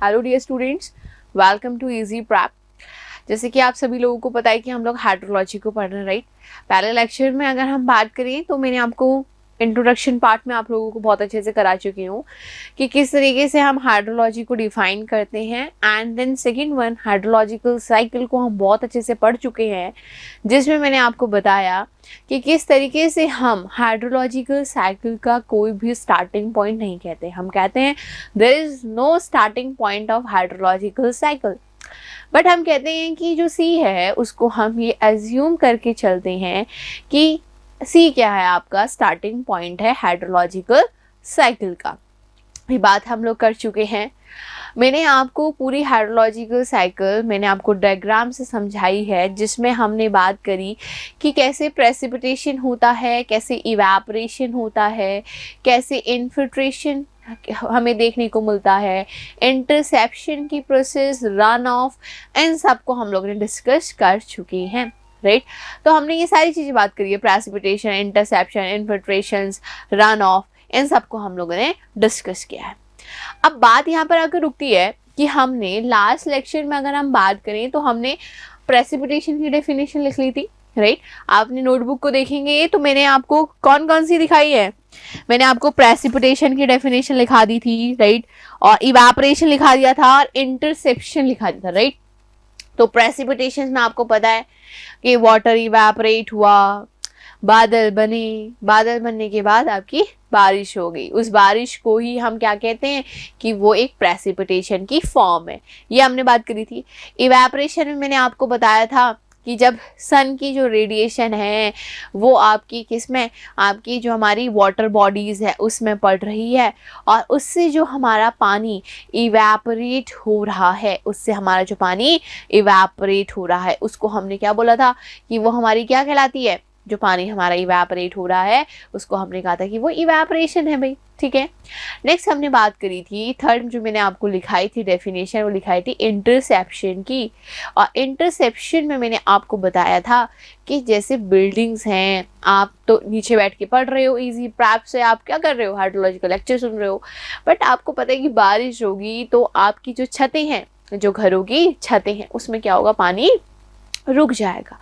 Hello dear students, welcome to Easy Prep. जैसे कि आप सभी लोगों को पता है कि हम लोग हाइड्रोलॉजी को पढ़ रहे हैं, राइट। पहले लेक्चर में अगर हम बात करें तो मैंने आपको इंट्रोडक्शन पार्ट में आप लोगों को बहुत अच्छे से करा चुकी हूँ कि किस तरीके से हम हाइड्रोलॉजी को डिफाइन करते हैं। And then second one, hydrological cycle को हम बहुत अच्छे से पढ़ चुके हैं, जिसमें मैंने आपको बताया कि किस तरीके से हम हाइड्रोलॉजिकल साइकिल का कोई भी स्टार्टिंग पॉइंट नहीं कहते। हम कहते हैं there is no starting point of hydrological cycle, but हम कहते हैं कि जो सी है उसको हम ये एज्यूम करके चलते हैं कि सी क्या है, आपका स्टार्टिंग पॉइंट है हाइड्रोलॉजिकल साइकिल का। ये बात हम लोग कर चुके हैं। मैंने आपको पूरी हाइड्रोलॉजिकल साइकिल मैंने आपको डायग्राम से समझाई है, जिसमें हमने बात करी कि कैसे प्रेसिपिटेशन होता है, कैसे इवेपोरेशन होता है, कैसे इन्फिल्ट्रेशन हमें देखने को मिलता है, इंटरसेप्शन की प्रोसेस, रन ऑफ, इन सबको हम लोग ने डिस्कस कर चुके हैं, राइट। तो हमने ये सारी चीज़ें बात करी है, precipitation, interception, infiltration, run off, इन सबको हम लोगों ने डिस्कस किया है। अब बात यहाँ पर आकर रुकती है कि हमने लास्ट लेक्चर में अगर हम बात करें तो हमने प्रेसिपिटेशन की डेफिनेशन लिख ली थी, राइट। आपने नोटबुक को देखेंगे तो मैंने आपको कौन कौन सी दिखाई है। मैंने आपको प्रेसिपिटेशन की डेफिनेशन लिखा दी थी, राइट, और इवेपोरेशन लिखा दिया था और इंटरसेप्शन लिखा दिया था, राइट। तो प्रेसिपिटेशन में आपको पता है कि वाटर इवेपोरेट हुआ, बादल बने, बादल बनने के बाद आपकी बारिश हो गई, उस बारिश को ही हम क्या कहते हैं कि वो एक प्रेसिपिटेशन की फॉर्म है। ये हमने बात करी थी। इवेपोरेशन में मैंने आपको बताया था कि जब सन की जो रेडिएशन है वो आपकी किस में, आपकी जो हमारी वाटर बॉडीज़ है उसमें पड़ रही है, और उससे जो हमारा पानी इवेपोरेट हो रहा है, उससे हमारा जो पानी इवेपोरेट हो रहा है उसको हमने क्या बोला था कि वो हमारी क्या कहलाती है, जो पानी हमारा इवेपोरेट हो रहा है उसको हमने कहा था कि वो इवेपोरेशन है भाई, ठीक है। नेक्स्ट हमने बात करी थी, थर्ड जो मैंने आपको लिखाई थी डेफिनेशन, वो लिखाई थी इंटरसेप्शन की। और इंटरसेप्शन में मैंने आपको बताया था कि जैसे बिल्डिंग्स हैं, आप तो नीचे बैठ के पढ़ रहे हो, इजी प्रैप से आप क्या कर रहे हो, हाइड्रोलॉजिकल लेक्चर सुन रहे हो, बट आपको पता है कि बारिश होगी तो आपकी जो छतें हैं, जो घरों की छतें हैं, उसमें क्या होगा, पानी रुक जाएगा।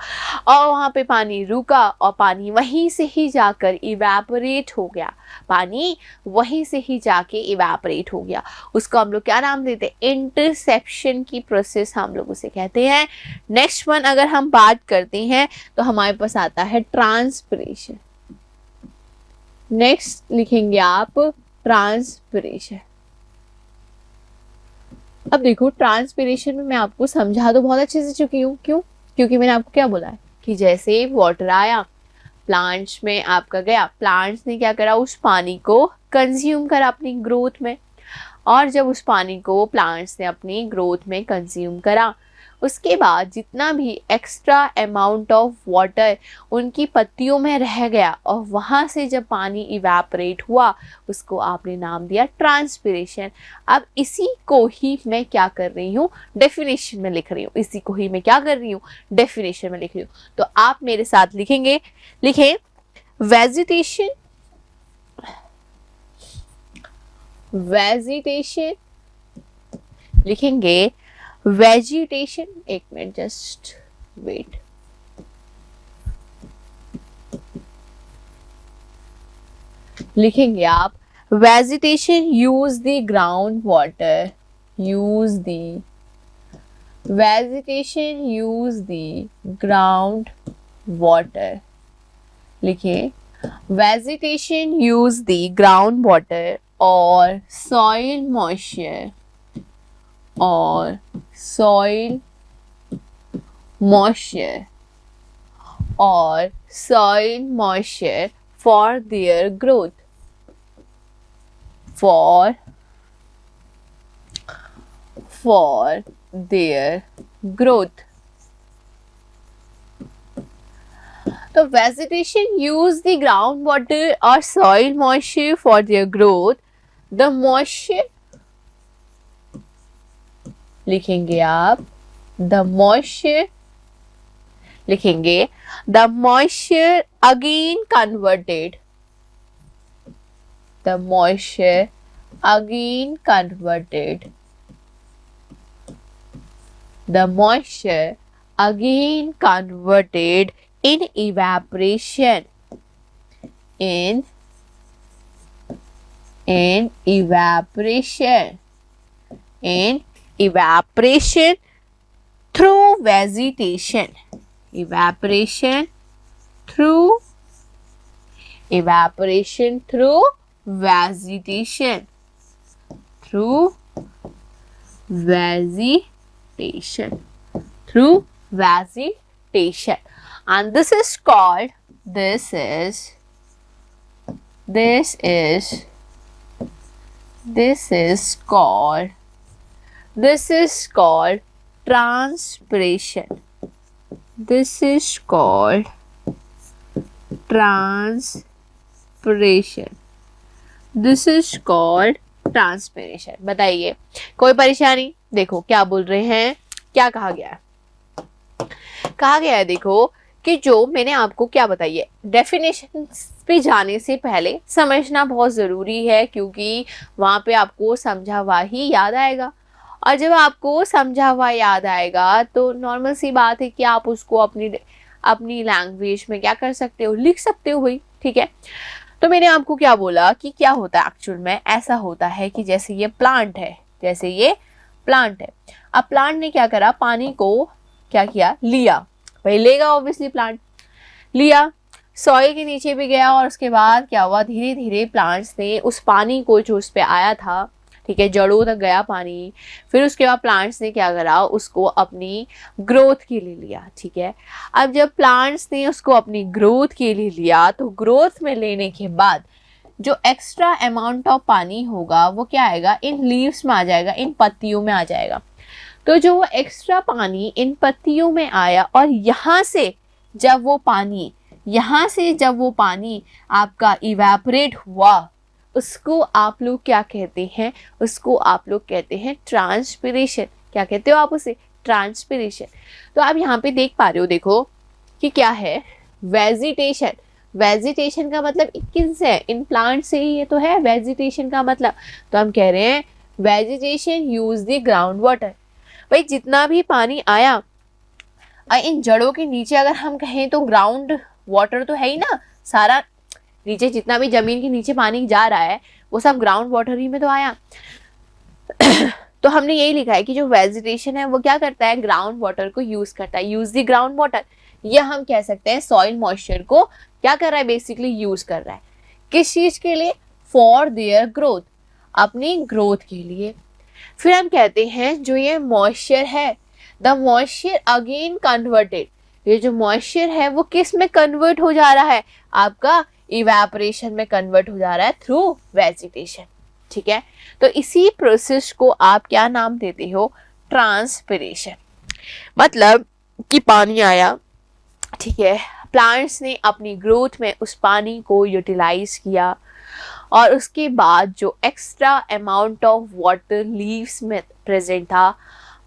और वहाँ पे पानी रुका और पानी वहीं से ही जाकर इवेपोरेट हो गया, पानी वहीं से ही जाके इवेपोरेट हो गया। उसको हम लोग क्या नाम देते हैं, इंटरसेप्शन की प्रोसेस हम लोग उसे कहते हैं। नेक्स्ट वन अगर हम बात करते हैं तो हमारे पास आता है ट्रांसपिरेशन। नेक्स्ट लिखेंगे आप ट्रांसपिरेशन। अब देखो, ट्रांसपिरेशन में मैं आपको समझा तो बहुत अच्छे से चुकी हूँ, क्यों, क्योंकि मैंने आपको क्या बोला है कि जैसे वाटर आया प्लांट्स में, आपका गया, प्लांट्स ने क्या करा, उस पानी को कंज्यूम करा अपनी ग्रोथ में, और जब उस पानी को प्लांट्स ने अपनी ग्रोथ में कंज्यूम करा, उसके बाद जितना भी एक्स्ट्रा अमाउंट ऑफ वाटर उनकी पत्तियों में रह गया और वहाँ से जब पानी इवेपोरेट हुआ, उसको आपने नाम दिया ट्रांसपिरेशन। अब इसी को ही मैं क्या कर रही हूँ, डेफिनेशन में लिख रही हूँ, इसी को ही मैं क्या कर रही हूँ, डेफिनेशन में लिख रही हूँ। तो आप मेरे साथ लिखेंगे, लिखें वेजिटेशन, वेजिटेशन लिखेंगे, वेजिटेशन, एक मिनट जस्ट वेट, लिखेंगे आप vegetation use the ground water, use the vegetation use the ground water, लिखिए vegetation use the ground water और सॉइल मॉइस्चर, और सॉइल मॉइस्चर, और soil moisture for their growth, for their growth. तो vegetation use the ground water और soil moisture for their growth. The moisture लिखेंगे आप, the moisture लिखेंगे, the moisture again converted, the moisture again converted the moisture again converted in evaporation in evaporation through vegetation evaporation through vegetation through vegetation and this is called transpiration. This is called transpiration. बताइए कोई परेशानी? देखो क्या बोल रहे हैं, क्या कहा गया है? कहा गया है देखो कि जो मैंने आपको क्या बताई है, डेफिनेशन पे जाने से पहले समझना बहुत ज़रूरी है, क्योंकि वहाँ पे आपको समझा हुआ ही याद आएगा, और जब आपको समझा हुआ याद आएगा तो नॉर्मल सी बात है कि आप उसको अपनी लैंग्वेज में क्या कर सकते हो, लिख सकते हो भाई। ठीक है, तो मैंने आपको क्या बोला कि क्या होता है एक्चुअल में, ऐसा होता है कि जैसे ये प्लांट है, अब प्लांट ने क्या करा, पानी को क्या किया, लिया, भाई लेगा ऑब्वियसली, प्लांट लिया, सॉइल के नीचे भी गया, और उसके बाद क्या हुआ, धीरे धीरे प्लांट्स ने उस पानी को जो उस पे आया था, ठीक है, जड़ों तक गया पानी, फिर उसके बाद प्लांट्स ने क्या करा, उसको अपनी ग्रोथ के लिए लिया। ठीक है, अब जब प्लांट्स ने उसको अपनी ग्रोथ के लिए लिया, तो ग्रोथ में लेने के बाद जो एक्स्ट्रा अमाउंट ऑफ पानी होगा वो क्या आएगा, इन लीव्स में आ जाएगा, इन पत्तियों में आ जाएगा। तो जो वो एक्स्ट्रा पानी इन पत्तियों में आया, और यहाँ से जब वो पानी आपका इवेपोरेट हुआ, उसको आप लोग क्या कहते हैं, उसको आप लोग कहते हैं ट्रांसपिरेशन। क्या कहते हो आप उसे, ट्रांसपिरेशन। तो आप यहाँ पे देख पा रहे हो, देखो कि क्या है, वेजिटेशन का मतलब किनसे है, इन प्लांट से ही ये तो है वेजिटेशन का मतलब। तो हम कह रहे हैं vegetation use the ground water. भाई जितना भी पानी आया, इन जड़ों के नीचे अगर हम कहें तो ग्राउंड वाटर तो है ही ना, सारा नीचे जितना भी जमीन के नीचे पानी जा रहा है वो सब ग्राउंड वाटर ही में तो आया। तो हमने यही लिखा है कि जो वेजिटेशन है वो क्या करता है, ग्राउंड वाटर को यूज करता है, यूज द ग्राउंड वाटर। या हम कह सकते हैं सॉइल मॉइस्चर को क्या कर रहा है, बेसिकली यूज कर रहा है, किस चीज के लिए, फॉर देयर ग्रोथ, अपनी ग्रोथ के लिए। फिर हम कहते हैं जो ये मॉइस्चर है, द मॉइस्चर अगेन कन्वर्टेड, ये जो मॉइस्चर है वो किस में कन्वर्ट हो जा रहा है, आपका इवेपोरेशन में कन्वर्ट हो जा रहा है थ्रू वेजिटेशन। ठीक है, तो इसी प्रोसेस को आप क्या नाम देते हो, ट्रांसपिरेशन। मतलब कि पानी आया, ठीक है, प्लांट्स ने अपनी ग्रोथ में उस पानी को यूटिलाइज किया, और उसके बाद जो extra amount of water leaves में प्रेजेंट था,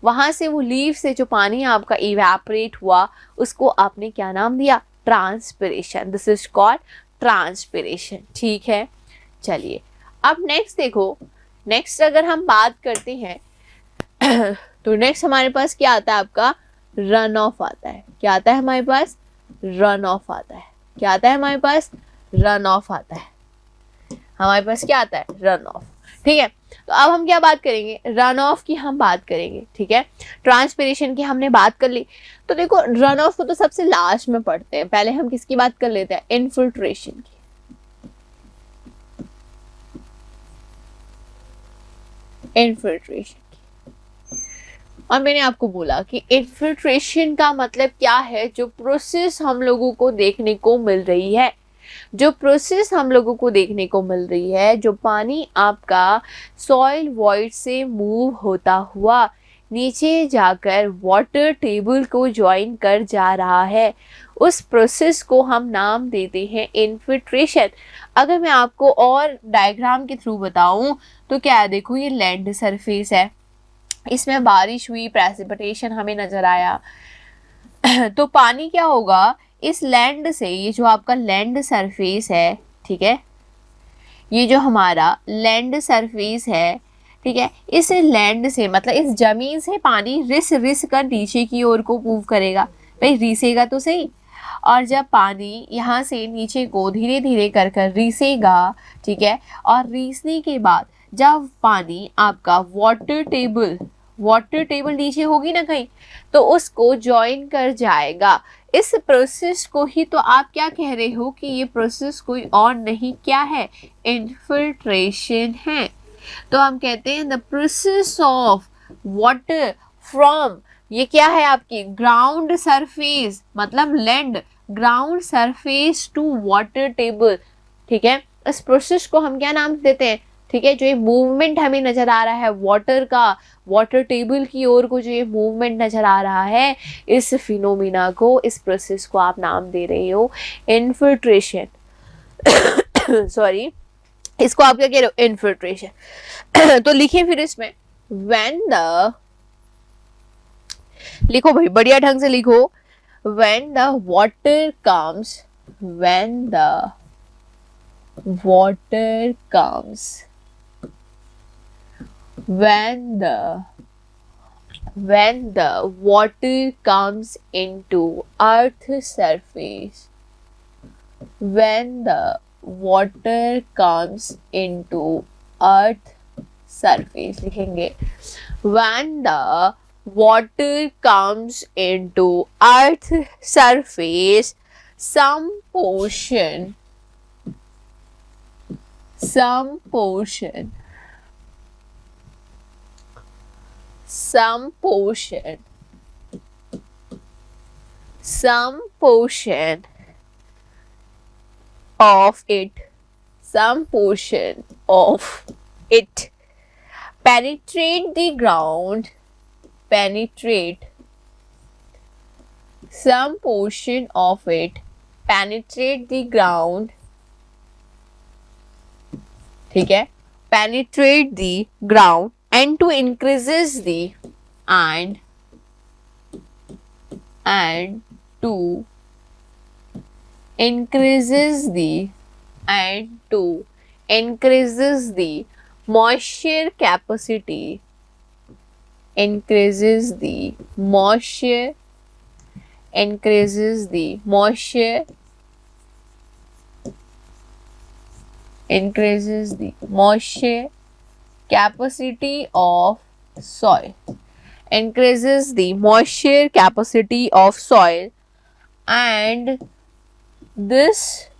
वहां से वो लीव से जो पानी आपका इवेपोरेट हुआ, उसको आपने क्या नाम दिया, transpiration. This is called transpiration. ठीक है, चलिए अब नेक्स्ट देखो, नेक्स्ट अगर हम बात करते हैं तो नेक्स्ट हमारे पास क्या आता है, आपका रन ऑफ आता है। क्या आता है हमारे पास, रन ऑफ आता है। क्या आता है हमारे पास, रन ऑफ आता है। हमारे पास क्या आता है, रन ऑफ। ठीक है, तो अब हम क्या बात करेंगे, रन ऑफ की हम बात करेंगे। ठीक है, ट्रांसपिरेशन की हमने बात कर ली, तो देखो रन ऑफ को तो सबसे लास्ट में पढ़ते हैं, पहले हम किसकी बात कर लेते हैं, इन्फिल्ट्रेशन की। इन्फिल्ट्रेशन की, और मैंने आपको बोला कि इन्फिल्ट्रेशन का मतलब क्या है, जो प्रोसेस हम लोगों को देखने को मिल रही है, जो पानी आपका सॉइल वॉइड से मूव होता हुआ नीचे जाकर वाटर टेबल को ज्वाइन कर जा रहा है, उस प्रोसेस को हम नाम देते हैं इन्फिल्ट्रेशन। अगर मैं आपको और डायग्राम के थ्रू बताऊं तो क्या है, देखो ये लैंड सरफेस है, इसमें बारिश हुई, प्रेसिपिटेशन हमें नजर आया, तो पानी क्या होगा, इस लैंड से, ये जो आपका लैंड सरफेस है, ठीक है, ये जो हमारा लैंड सरफेस है, ठीक है। इस लैंड से मतलब इस जमीन से पानी रिस रिस कर नीचे की ओर को मूव करेगा, भाई रिसेगा तो सही। और जब पानी यहाँ से नीचे को धीरे धीरे कर कर रिसेगा, ठीक है, और रिसने के बाद जब पानी आपका वाटर टेबल नीचे होगी ना कहीं, तो उसको ज्वाइन कर जाएगा। इस प्रोसेस को ही तो आप क्या कह रहे हो कि ये प्रोसेस कोई और नहीं क्या है, इन्फिल्ट्रेशन है। तो हम कहते हैं the process of water from, ये क्या है आपकी ग्राउंड सरफेस मतलब land, ground surface to water table, ठीक है। इस प्रोसेस को हम क्या नाम देते हैं, ठीक है, जो ये मूवमेंट हमें नजर आ रहा है वाटर का, वाटर टेबल की ओर को जो ये मूवमेंट नजर आ रहा है, इस फिनोमिना को, इस प्रोसेस को आप नाम दे रहे हो इन्फिल्ट्रेशन। सॉरी, इसको आप क्या कह रहे हो, इन्फिल्ट्रेशन। तो लिखिए फिर इसमें व्हेन द, लिखो भाई बढ़िया ढंग से लिखो, when the water comes, when the water comes, when the water comes into earth surface, when the water comes into earth surface, लिखेंगे when the water comes into earth surface, some portion of it penetrate the ground, some portion of it penetrate the ground, ठीक है, penetrate the ground and to increases the and to increases the moisture capacity, increases the moisture capacity of soil, increases the moisture capacity of soil, and this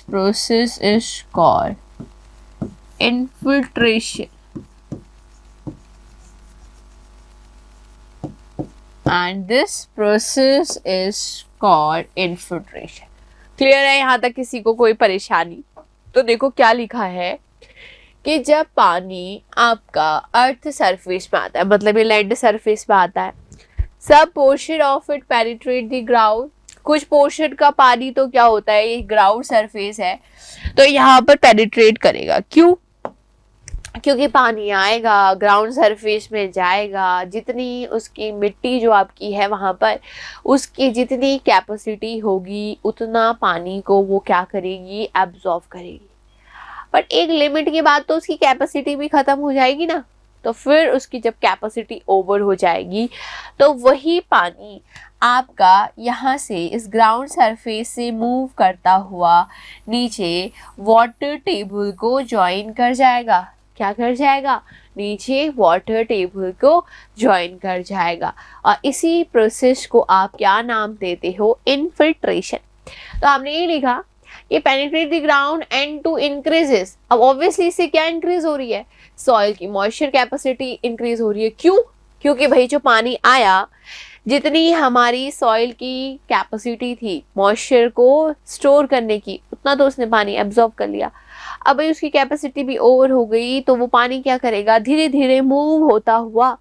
process is called infiltration, and this process is called infiltration। Clear है यहाँ तक, किसी को कोई परेशानी? तो देखो क्या लिखा है कि जब पानी आपका अर्थ सरफेस में आता है, मतलब ये लैंड सरफेस में आता है, सब portion of it penetrate the ground, कुछ पोर्शन का पानी तो क्या होता है, ये ग्राउंड सरफेस है तो यहाँ पर पेनिट्रेट करेगा। क्यों? क्योंकि पानी आएगा ग्राउंड सरफेस में जाएगा, जितनी उसकी मिट्टी जो आपकी है वहाँ पर, उसकी जितनी कैपेसिटी होगी उतना पानी को वो क्या करेगी, एब्जॉर्ब करेगी। बट एक लिमिट के बाद तो उसकी कैपेसिटी भी खत्म हो जाएगी ना, तो फिर उसकी जब कैपेसिटी ओवर हो जाएगी तो वही पानी आपका यहाँ से इस ग्राउंड सरफेस से मूव करता हुआ नीचे वाटर टेबल को ज्वाइन कर जाएगा। क्या कर जाएगा? नीचे वाटर टेबल को ज्वाइन कर जाएगा। और इसी प्रोसेस को आप क्या नाम देते हो? इन्फिल्ट्रेशन। तो हमने ये लिखा ये penetrate the ground and to increases. अब ऑब्वियसली इससे क्या इंक्रीज हो रही है? सॉइल की मॉइस्चर कैपेसिटी इंक्रीज हो रही है। क्यों? क्योंकि भाई जो पानी आया, जितनी हमारी सॉइल की कैपेसिटी थी मॉइस्चर को स्टोर करने की, उतना तो उसने पानी एब्जॉर्ब कर लिया। अब भाई उसकी कैपेसिटी भी ओवर हो गई तो वो पानी क्या करेगा? धीरे धीरे मूव होता हुआ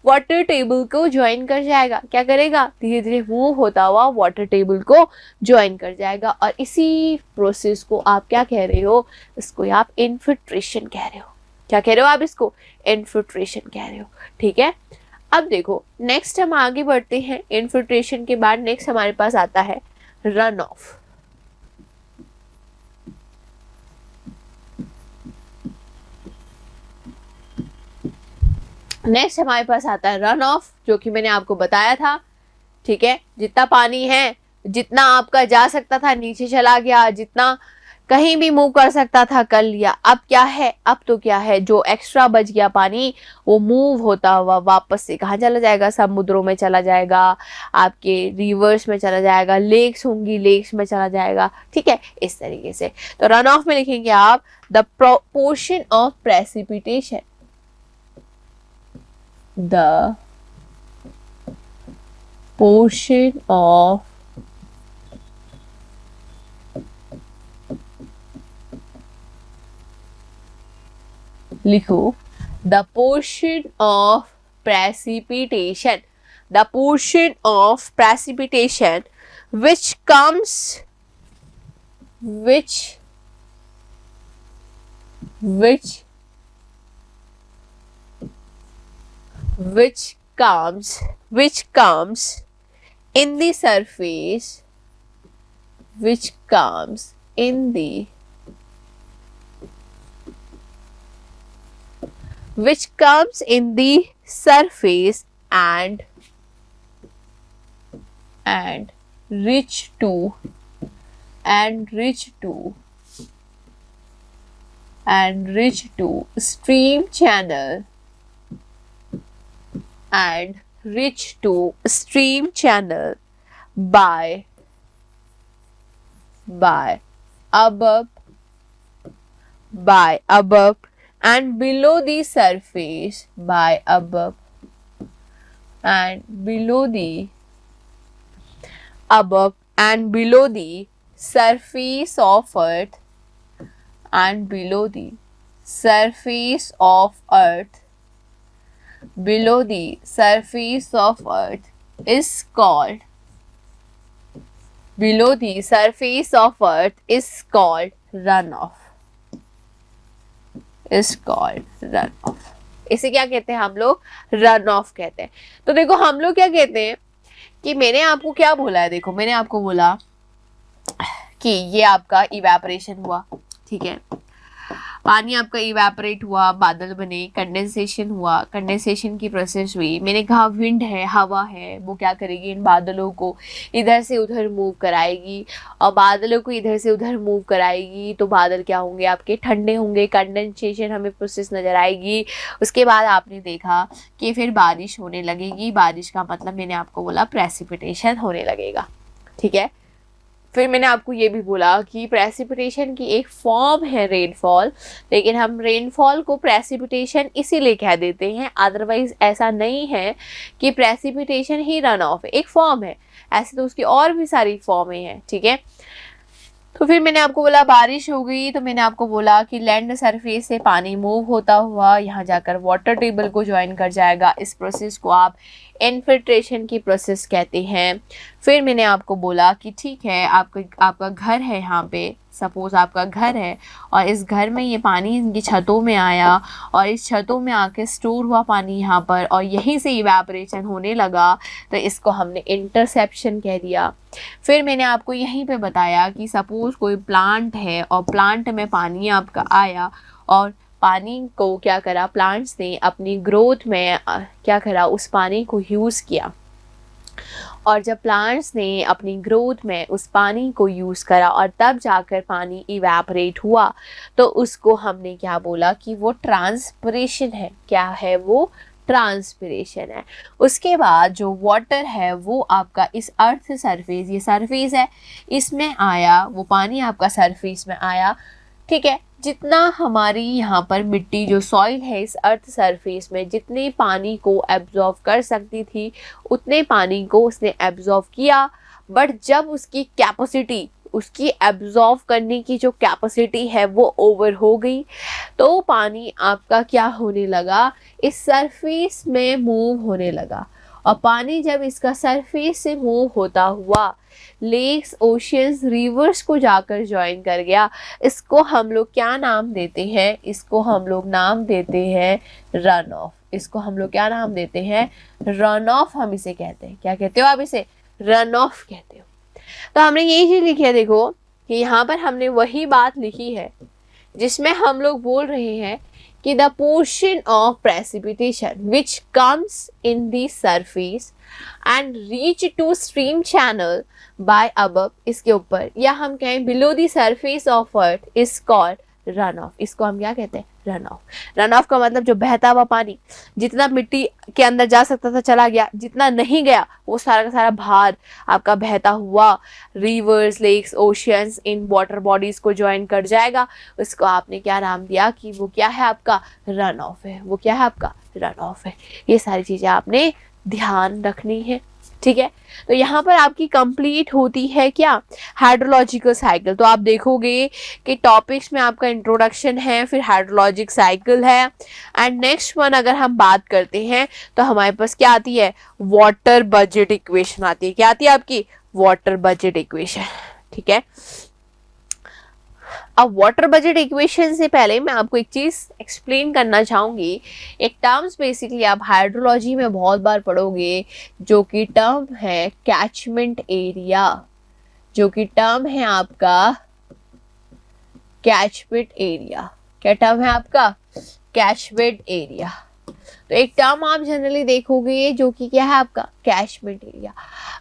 वाटर टेबल को ज्वाइन कर जाएगा। क्या करेगा? धीरे धीरे मूव होता हुआ वाटर टेबल को ज्वाइन कर जाएगा। और इसी प्रोसेस को आप क्या कह रहे हो? इसको आप इन्फिल्ट्रेशन कह रहे हो। क्या कह रहे हो आप? इसको इन्फिल्ट्रेशन कह रहे हो। ठीक है, अब देखो नेक्स्ट हम आगे बढ़ते हैं। इन्फिल्ट्रेशन के बाद नेक्स्ट हमारे पास आता है रन ऑफ। नेक्स्ट हमारे पास आता है रन ऑफ, जो कि मैंने आपको बताया था, ठीक है। जितना पानी है, जितना आपका जा सकता था नीचे चला गया, जितना कहीं भी मूव कर सकता था कर लिया। अब क्या है, अब तो क्या है, जो एक्स्ट्रा बच गया पानी वो मूव होता हुआ वापस से कहाँ चला जाएगा, समुद्रों में चला जाएगा, आपके रिवर्स में चला जाएगा, लेक्स होंगी लेक्स में चला जाएगा, ठीक है, इस तरीके से। तो रन ऑफ में लिखेंगे आप the portion of precipitation, the portion of लिखो the portion of precipitation, the portion of precipitation which comes which comes in the surface, which comes in the surface and reach to stream channel by above and below the surface, by above and below the surface of earth, and below the surface of earth, below the surface of earth is called, below the surface of earth is called runoff, is called runoff। इसे क्या कहते हैं हम लोग, run of कहते हैं। तो देखो हम लोग क्या कहते हैं कि मैंने आपको क्या बोला है, देखो मैंने आपको बोला कि ये आपका इवेपोरेशन हुआ, ठीक है, पानी आपका इवेपोरेट हुआ, बादल बने, कंडेंसेशन हुआ, कंडेंसेशन की प्रोसेस हुई। मैंने कहा विंड है, हवा है, वो क्या करेगी, इन बादलों को इधर से उधर मूव कराएगी, और बादलों को इधर से उधर मूव कराएगी तो बादल क्या होंगे, आपके ठंडे होंगे, कंडेंसेशन हमें प्रोसेस नज़र आएगी। उसके बाद आपने देखा कि फिर बारिश होने लगेगी, बारिश का मतलब मैंने आपको बोला प्रेसिपिटेशन होने लगेगा, ठीक है। फिर मैंने आपको ये भी बोला कि प्रेसिपिटेशन की एक फॉर्म है रेनफॉल, लेकिन हम रेनफॉल को प्रेसिपिटेशन इसीलिए कह देते हैं, अदरवाइज ऐसा नहीं है कि प्रेसिपिटेशन ही रन ऑफ है, एक फॉर्म है, ऐसे तो उसकी और भी सारी फॉर्में हैं, ठीक है। तो फिर मैंने आपको बोला बारिश हो गई, तो मैंने आपको बोला कि लैंड सरफेस से पानी मूव होता हुआ यहाँ जाकर वाटर टेबल को ज्वाइन कर जाएगा। इस प्रोसेस को आप इन्फिल्ट्रेशन की प्रोसेस कहते हैं। फिर मैंने आपको बोला कि ठीक है, आपका घर है, यहाँ पे सपोज आपका घर है और इस घर में ये पानी इनकी छतों में आया और इस छतों में आके स्टोर हुआ पानी यहाँ पर और यहीं से इवेपोरेशन होने लगा, तो इसको हमने इंटरसेप्शन कह दिया। फिर मैंने आपको यहीं पे बताया कि सपोज कोई प्लांट है और प्लांट में पानी आपका आया और पानी को क्या करा, प्लांट्स ने अपनी ग्रोथ में क्या करा, उस पानी को यूज़ किया, और जब प्लांट्स ने अपनी ग्रोथ में उस पानी को यूज़ करा और तब जाकर पानी इवेपोरेट हुआ, तो उसको हमने क्या बोला कि वो ट्रांसपिरेशन है। क्या है वो, ट्रांसपिरेशन है। उसके बाद जो वाटर है वो आपका इस अर्थ सरफेस, ये सरफेस है, इसमें आया, वो पानी आपका सरफेस में आया, ठीक है। जितना हमारी यहाँ पर मिट्टी जो सॉइल है इस अर्थ सरफेस में जितने पानी को एब्जॉर्व कर सकती थी उतने पानी को उसने एब्जॉर्व किया, बट जब उसकी कैपेसिटी, उसकी एब्जॉर्व करने की जो कैपेसिटी है वो ओवर हो गई, तो पानी आपका क्या होने लगा, इस सरफेस में मूव होने लगा। और पानी जब इसका सरफेस से मूव होता हुआ लेक्स, ओशियंस, रिवर्स को जाकर ज्वाइन कर गया, इसको हम लोग क्या नाम देते हैं, इसको हम लोग नाम देते हैं रन ऑफ। इसको हम लोग क्या नाम देते हैं, रन ऑफ हम इसे कहते हैं। क्या कहते हो आप इसे, रन ऑफ कहते हो। तो हमने यही चीज लिखी है, देखो कि यहाँ पर हमने वही बात लिखी है जिसमें हम लोग बोल रहे हैं कि the portion of precipitation which comes in the surface and reach to stream channel by above, इसके ऊपर, या हम कहें below the surface of earth is called run off. इसको हम क्या कहते हैं, रन ऑफ। रन ऑफ का मतलब जो बहता हुआ पानी, जितना मिट्टी के अंदर जा सकता था चला गया, जितना नहीं गया वो सारा का सारा भार आपका बहता हुआ रिवर्स, लेक्स, ओशियंस, इन वाटर बॉडीज को ज्वाइन कर जाएगा। उसको आपने क्या नाम दिया कि वो क्या है, आपका रन ऑफ है। वो क्या है, आपका रन ऑफ है। ये सारी चीजें आपने ध्यान रखनी है, ठीक है। तो यहाँ पर आपकी कंप्लीट होती है क्या, हाइड्रोलॉजिकल साइकिल। तो आप देखोगे कि टॉपिक्स में आपका इंट्रोडक्शन है, फिर हाइड्रोलॉजिक साइकिल है, एंड नेक्स्ट वन अगर हम बात करते हैं तो हमारे पास क्या आती है, वाटर बजट इक्वेशन आती है। क्या आती है आपकी, वाटर बजट इक्वेशन, ठीक है। अब वाटर बजट इक्वेशन से पहले मैं आपको एक चीज एक्सप्लेन करना चाहूंगी। एक टर्म्स बेसिकली आप हाइड्रोलॉजी में बहुत बार पढ़ोगे, जो कि टर्म है कैचमेंट एरिया, जो कि टर्म है आपका कैचमेंट एरिया। क्या टर्म है आपका, कैचमेंट एरिया। तो एक टर्म आप जनरली देखोगे जो कि क्या है आपका, catchment area.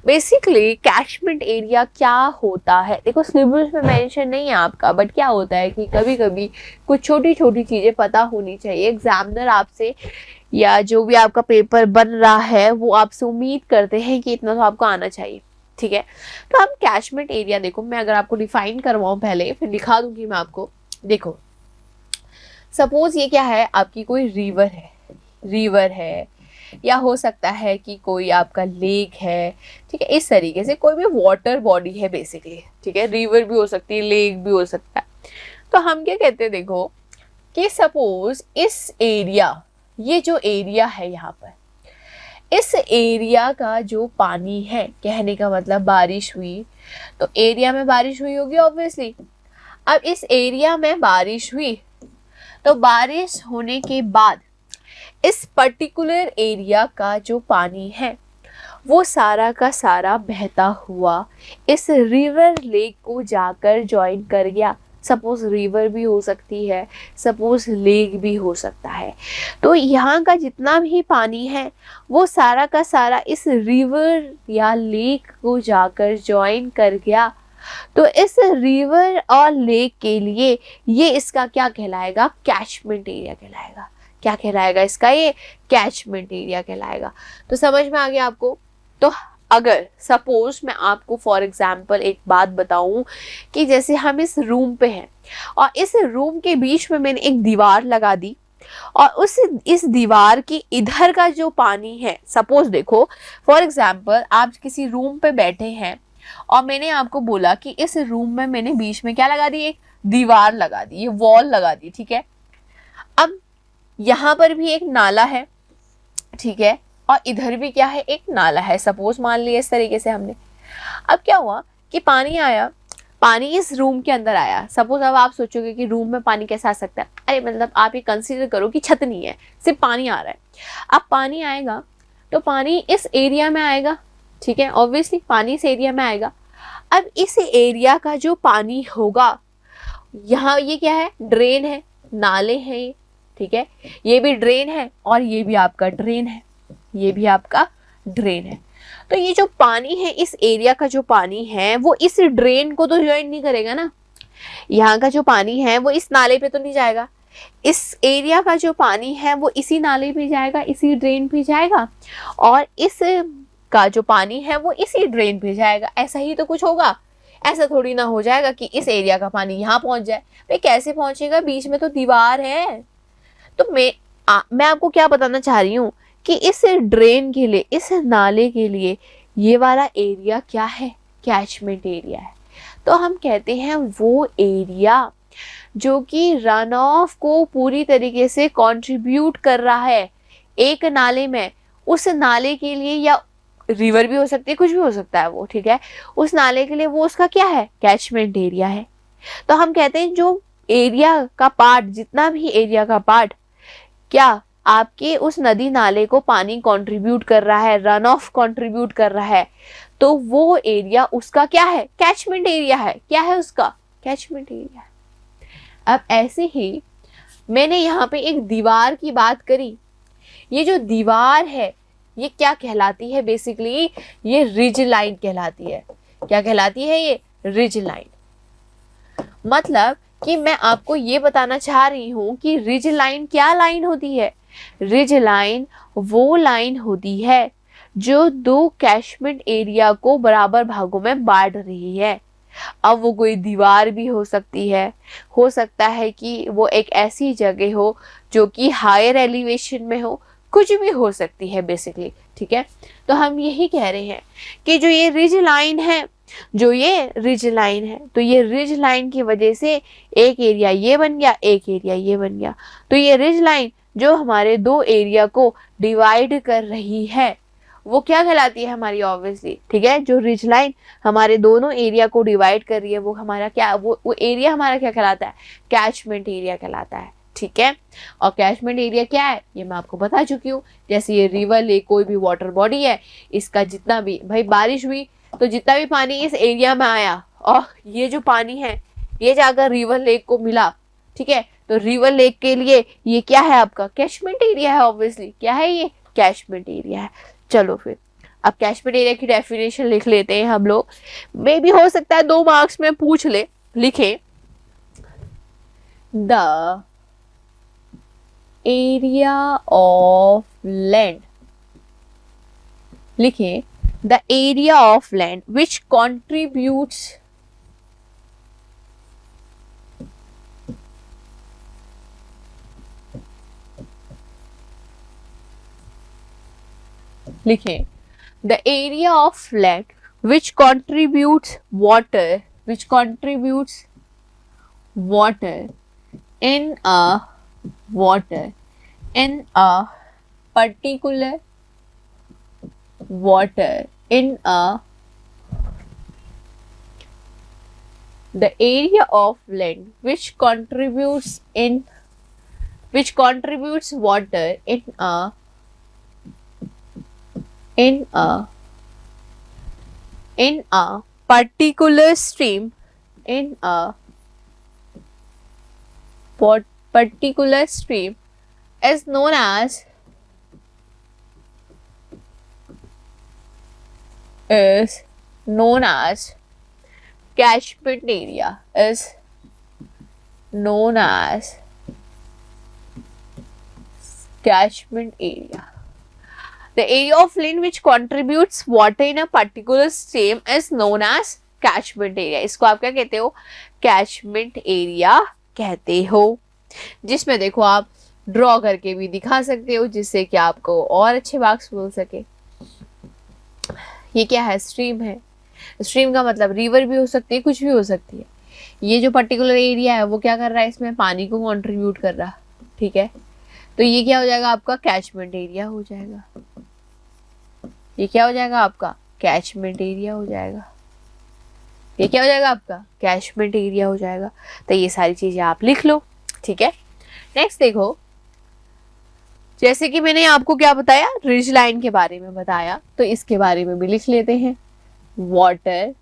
Basically catchment area क्या होता है, देखो सिलेबस में मेंशन नहीं है आपका, बट क्या होता है कि कभी कभी कुछ छोटी छोटी चीजें पता होनी चाहिए। एग्जामिनर आपसे या जो भी आपका पेपर बन रहा है वो आपसे उम्मीद करते हैं कि इतना तो आपको आना चाहिए, ठीक है। तो अब कैचमेंट एरिया देखो, मैं अगर आपको डिफाइन करवाऊं पहले, फिर दिखा दूंगी मैं आपको। देखो सपोज ये क्या है, आपकी कोई रिवर है या हो सकता है कि कोई आपका लेक है, ठीक है। इस तरीके से कोई भी वाटर बॉडी है बेसिकली, ठीक है। रिवर भी हो सकती है, लेक भी हो सकता है। तो हम क्या कहते हैं, देखो कि सपोज इस एरिया, ये जो एरिया है यहाँ पर, इस एरिया का जो पानी है, कहने का मतलब बारिश हुई तो एरिया में बारिश हुई होगी ऑब्वियसली। अब इस एरिया में बारिश हुई तो बारिश होने के बाद इस पर्टिकुलर एरिया का जो पानी है वो सारा का सारा बहता हुआ इस रिवर लेक को जाकर ज्वाइन कर गया। सपोज रिवर भी हो सकती है, सपोज लेक भी हो सकता है। तो यहाँ का जितना भी पानी है वो सारा का सारा इस रिवर या लेक को जाकर ज्वाइन कर गया। तो इस रिवर और लेक के लिए ये इसका क्या कहलाएगा, कैचमेंट एरिया कहलाएगा। क्या कहलाएगा इसका, ये कैचमेंट एरिया कहलाएगा। तो समझ में आ गया आपको। तो अगर सपोज मैं आपको फॉर एग्जांपल एक बात बताऊं कि जैसे हम इस रूम पे हैं और इस रूम के बीच में मैंने एक दीवार लगा दी और इस दीवार की इधर का जो पानी है, सपोज देखो फॉर एग्जांपल आप किसी रूम पे बैठे हैं और मैंने आपको बोला कि इस रूम में मैंने बीच में क्या लगा दी, एक दीवार लगा दी, ये वॉल लगा दी, ठीक है। अब यहाँ पर भी एक नाला है, ठीक है, और इधर भी क्या है, एक नाला है। सपोज मान लिया इस तरीके से हमने। अब क्या हुआ कि पानी आया, पानी इस रूम के अंदर आया। सपोज अब आप सोचोगे कि रूम में पानी कैसे आ सकता है, अरे मतलब आप ये कंसीडर करो कि छत नहीं है, सिर्फ पानी आ रहा है। अब पानी आएगा तो पानी इस एरिया में आएगा, ठीक है, ऑब्वियसली पानी इस एरिया में आएगा। अब इस एरिया का जो पानी होगा, यहाँ ये क्या है, ड्रेन है, नाले हैं ये, ठीक है, ये भी ड्रेन है और ये भी आपका ड्रेन है, ये भी आपका ड्रेन है। तो ये जो पानी है, इस एरिया का जो पानी है वो इस ड्रेन को तो ज्वाइन नहीं करेगा ना। यहाँ का जो पानी है वो इस नाले पे तो नहीं जाएगा, इस एरिया का जो पानी है वो इसी नाले पे जाएगा, इसी ड्रेन पे जाएगा, और इस का जो पानी है वो इसी ड्रेन पे जाएगा। ऐसा ही तो कुछ होगा, ऐसा थोड़ी ना हो जाएगा कि इस एरिया का पानी यहाँ पहुंच जाए। भाई कैसे पहुंचेगा, बीच में तो दीवार है। तो मैं आपको क्या बताना चाह रही हूँ कि इस ड्रेन के लिए, इस नाले के लिए ये वाला एरिया क्या है, कैचमेंट एरिया है। तो हम कहते हैं वो एरिया जो कि रन ऑफ को पूरी तरीके से कंट्रीब्यूट कर रहा है एक नाले में, उस नाले के लिए, या रिवर भी हो सकती है, कुछ भी हो सकता है वो, ठीक है, उस नाले के लिए वो उसका क्या है, कैचमेंट एरिया है। तो हम कहते हैं जो एरिया का पार्ट, जितना भी एरिया का पार्ट क्या आपके उस नदी नाले को पानी कंट्रीब्यूट कर रहा है, रन ऑफ कंट्रीब्यूट कर रहा है, तो वो एरिया उसका क्या है, कैचमेंट एरिया है। क्या है उसका, कैचमेंट एरिया। अब ऐसे ही मैंने यहाँ पे एक दीवार की बात करी, ये जो दीवार है ये क्या कहलाती है, बेसिकली ये रिज लाइन कहलाती है। क्या कहलाती है ये, रिज लाइन। मतलब कि मैं आपको ये बताना चाह रही हूं कि रिज लाइन क्या लाइन होती है। रिज लाइन वो लाइन होती है जो दो कैचमेंट एरिया को बराबर भागों में बांट रही है। अब वो कोई दीवार भी हो सकती है, हो सकता है कि वो एक ऐसी जगह हो जो कि हायर एलिवेशन में हो, कुछ भी हो सकती है बेसिकली। ठीक है, तो हम यही कह रहे हैं कि जो ये रिज लाइन है, जो ये रिज लाइन है, तो ये रिज लाइन की वजह से एक एरिया ये बन गया, एक एरिया ये बन गया। तो ये रिज लाइन जो हमारे दो एरिया को डिवाइड कर रही है वो क्या कहलाती है हमारी, ऑब्वियसली। ठीक है, जो रिज लाइन हमारे दोनों एरिया को डिवाइड कर रही है वो हमारा क्या, वो एरिया हमारा क्या कहलाता है, कैचमेंट एरिया कहलाता है। ठीक है, और कैचमेंट एरिया क्या है ये मैं आपको बता चुकी हूँ। जैसे ये रिवर, लेक, कोई भी वाटर बॉडी है, इसका जितना भी भाई बारिश हुई तो जितना भी पानी इस एरिया में आया और ये जो पानी है ये जाकर रिवर लेक को मिला। ठीक है, तो रिवर लेक के लिए ये क्या है, आपका कैचमेंट एरिया है। ऑब्वियसली क्या है, ये कैचमेंट एरिया है। चलो फिर अब कैचमेंट एरिया की डेफिनेशन लिख लेते हैं हम लोग। मे भी हो सकता है 2 मार्क्स में पूछ ले, लिखे द एरिया ऑफ लैंड, लिखे the area of land which contributes लिखें the area of land which contributes water in a particular the area of land which contributes water in a particular stream is known as catchment area, The area of land which contributes water in a particular stream is known as catchment area. इसको आप क्या कहते हो, catchment area कहते हो। जिसमें देखो आप ड्रॉ करके भी दिखा सकते हो जिससे कि आपको और अच्छे मार्क्स मिल सके। ये क्या है, स्ट्रीम है। स्ट्रीम का मतलब रिवर भी हो सकती है, कुछ भी हो सकती है। ये जो पर्टिकुलर एरिया है वो क्या कर रहा है, इसमें पानी को कंट्रीब्यूट कर रहा। ठीक है, तो ये क्या हो जाएगा, आपका कैचमेंट एरिया हो जाएगा। ये क्या हो जाएगा, आपका कैचमेंट एरिया हो जाएगा। ये क्या हो जाएगा, आपका कैचमेंट एरिया हो जाएगा। तो ये सारी चीजें आप लिख लो। ठीक है, नेक्स्ट देखो, जैसे कि मैंने आपको क्या बताया, रिज लाइन के बारे में बताया, तो इसके बारे में भी लिख लेते हैं। वाटर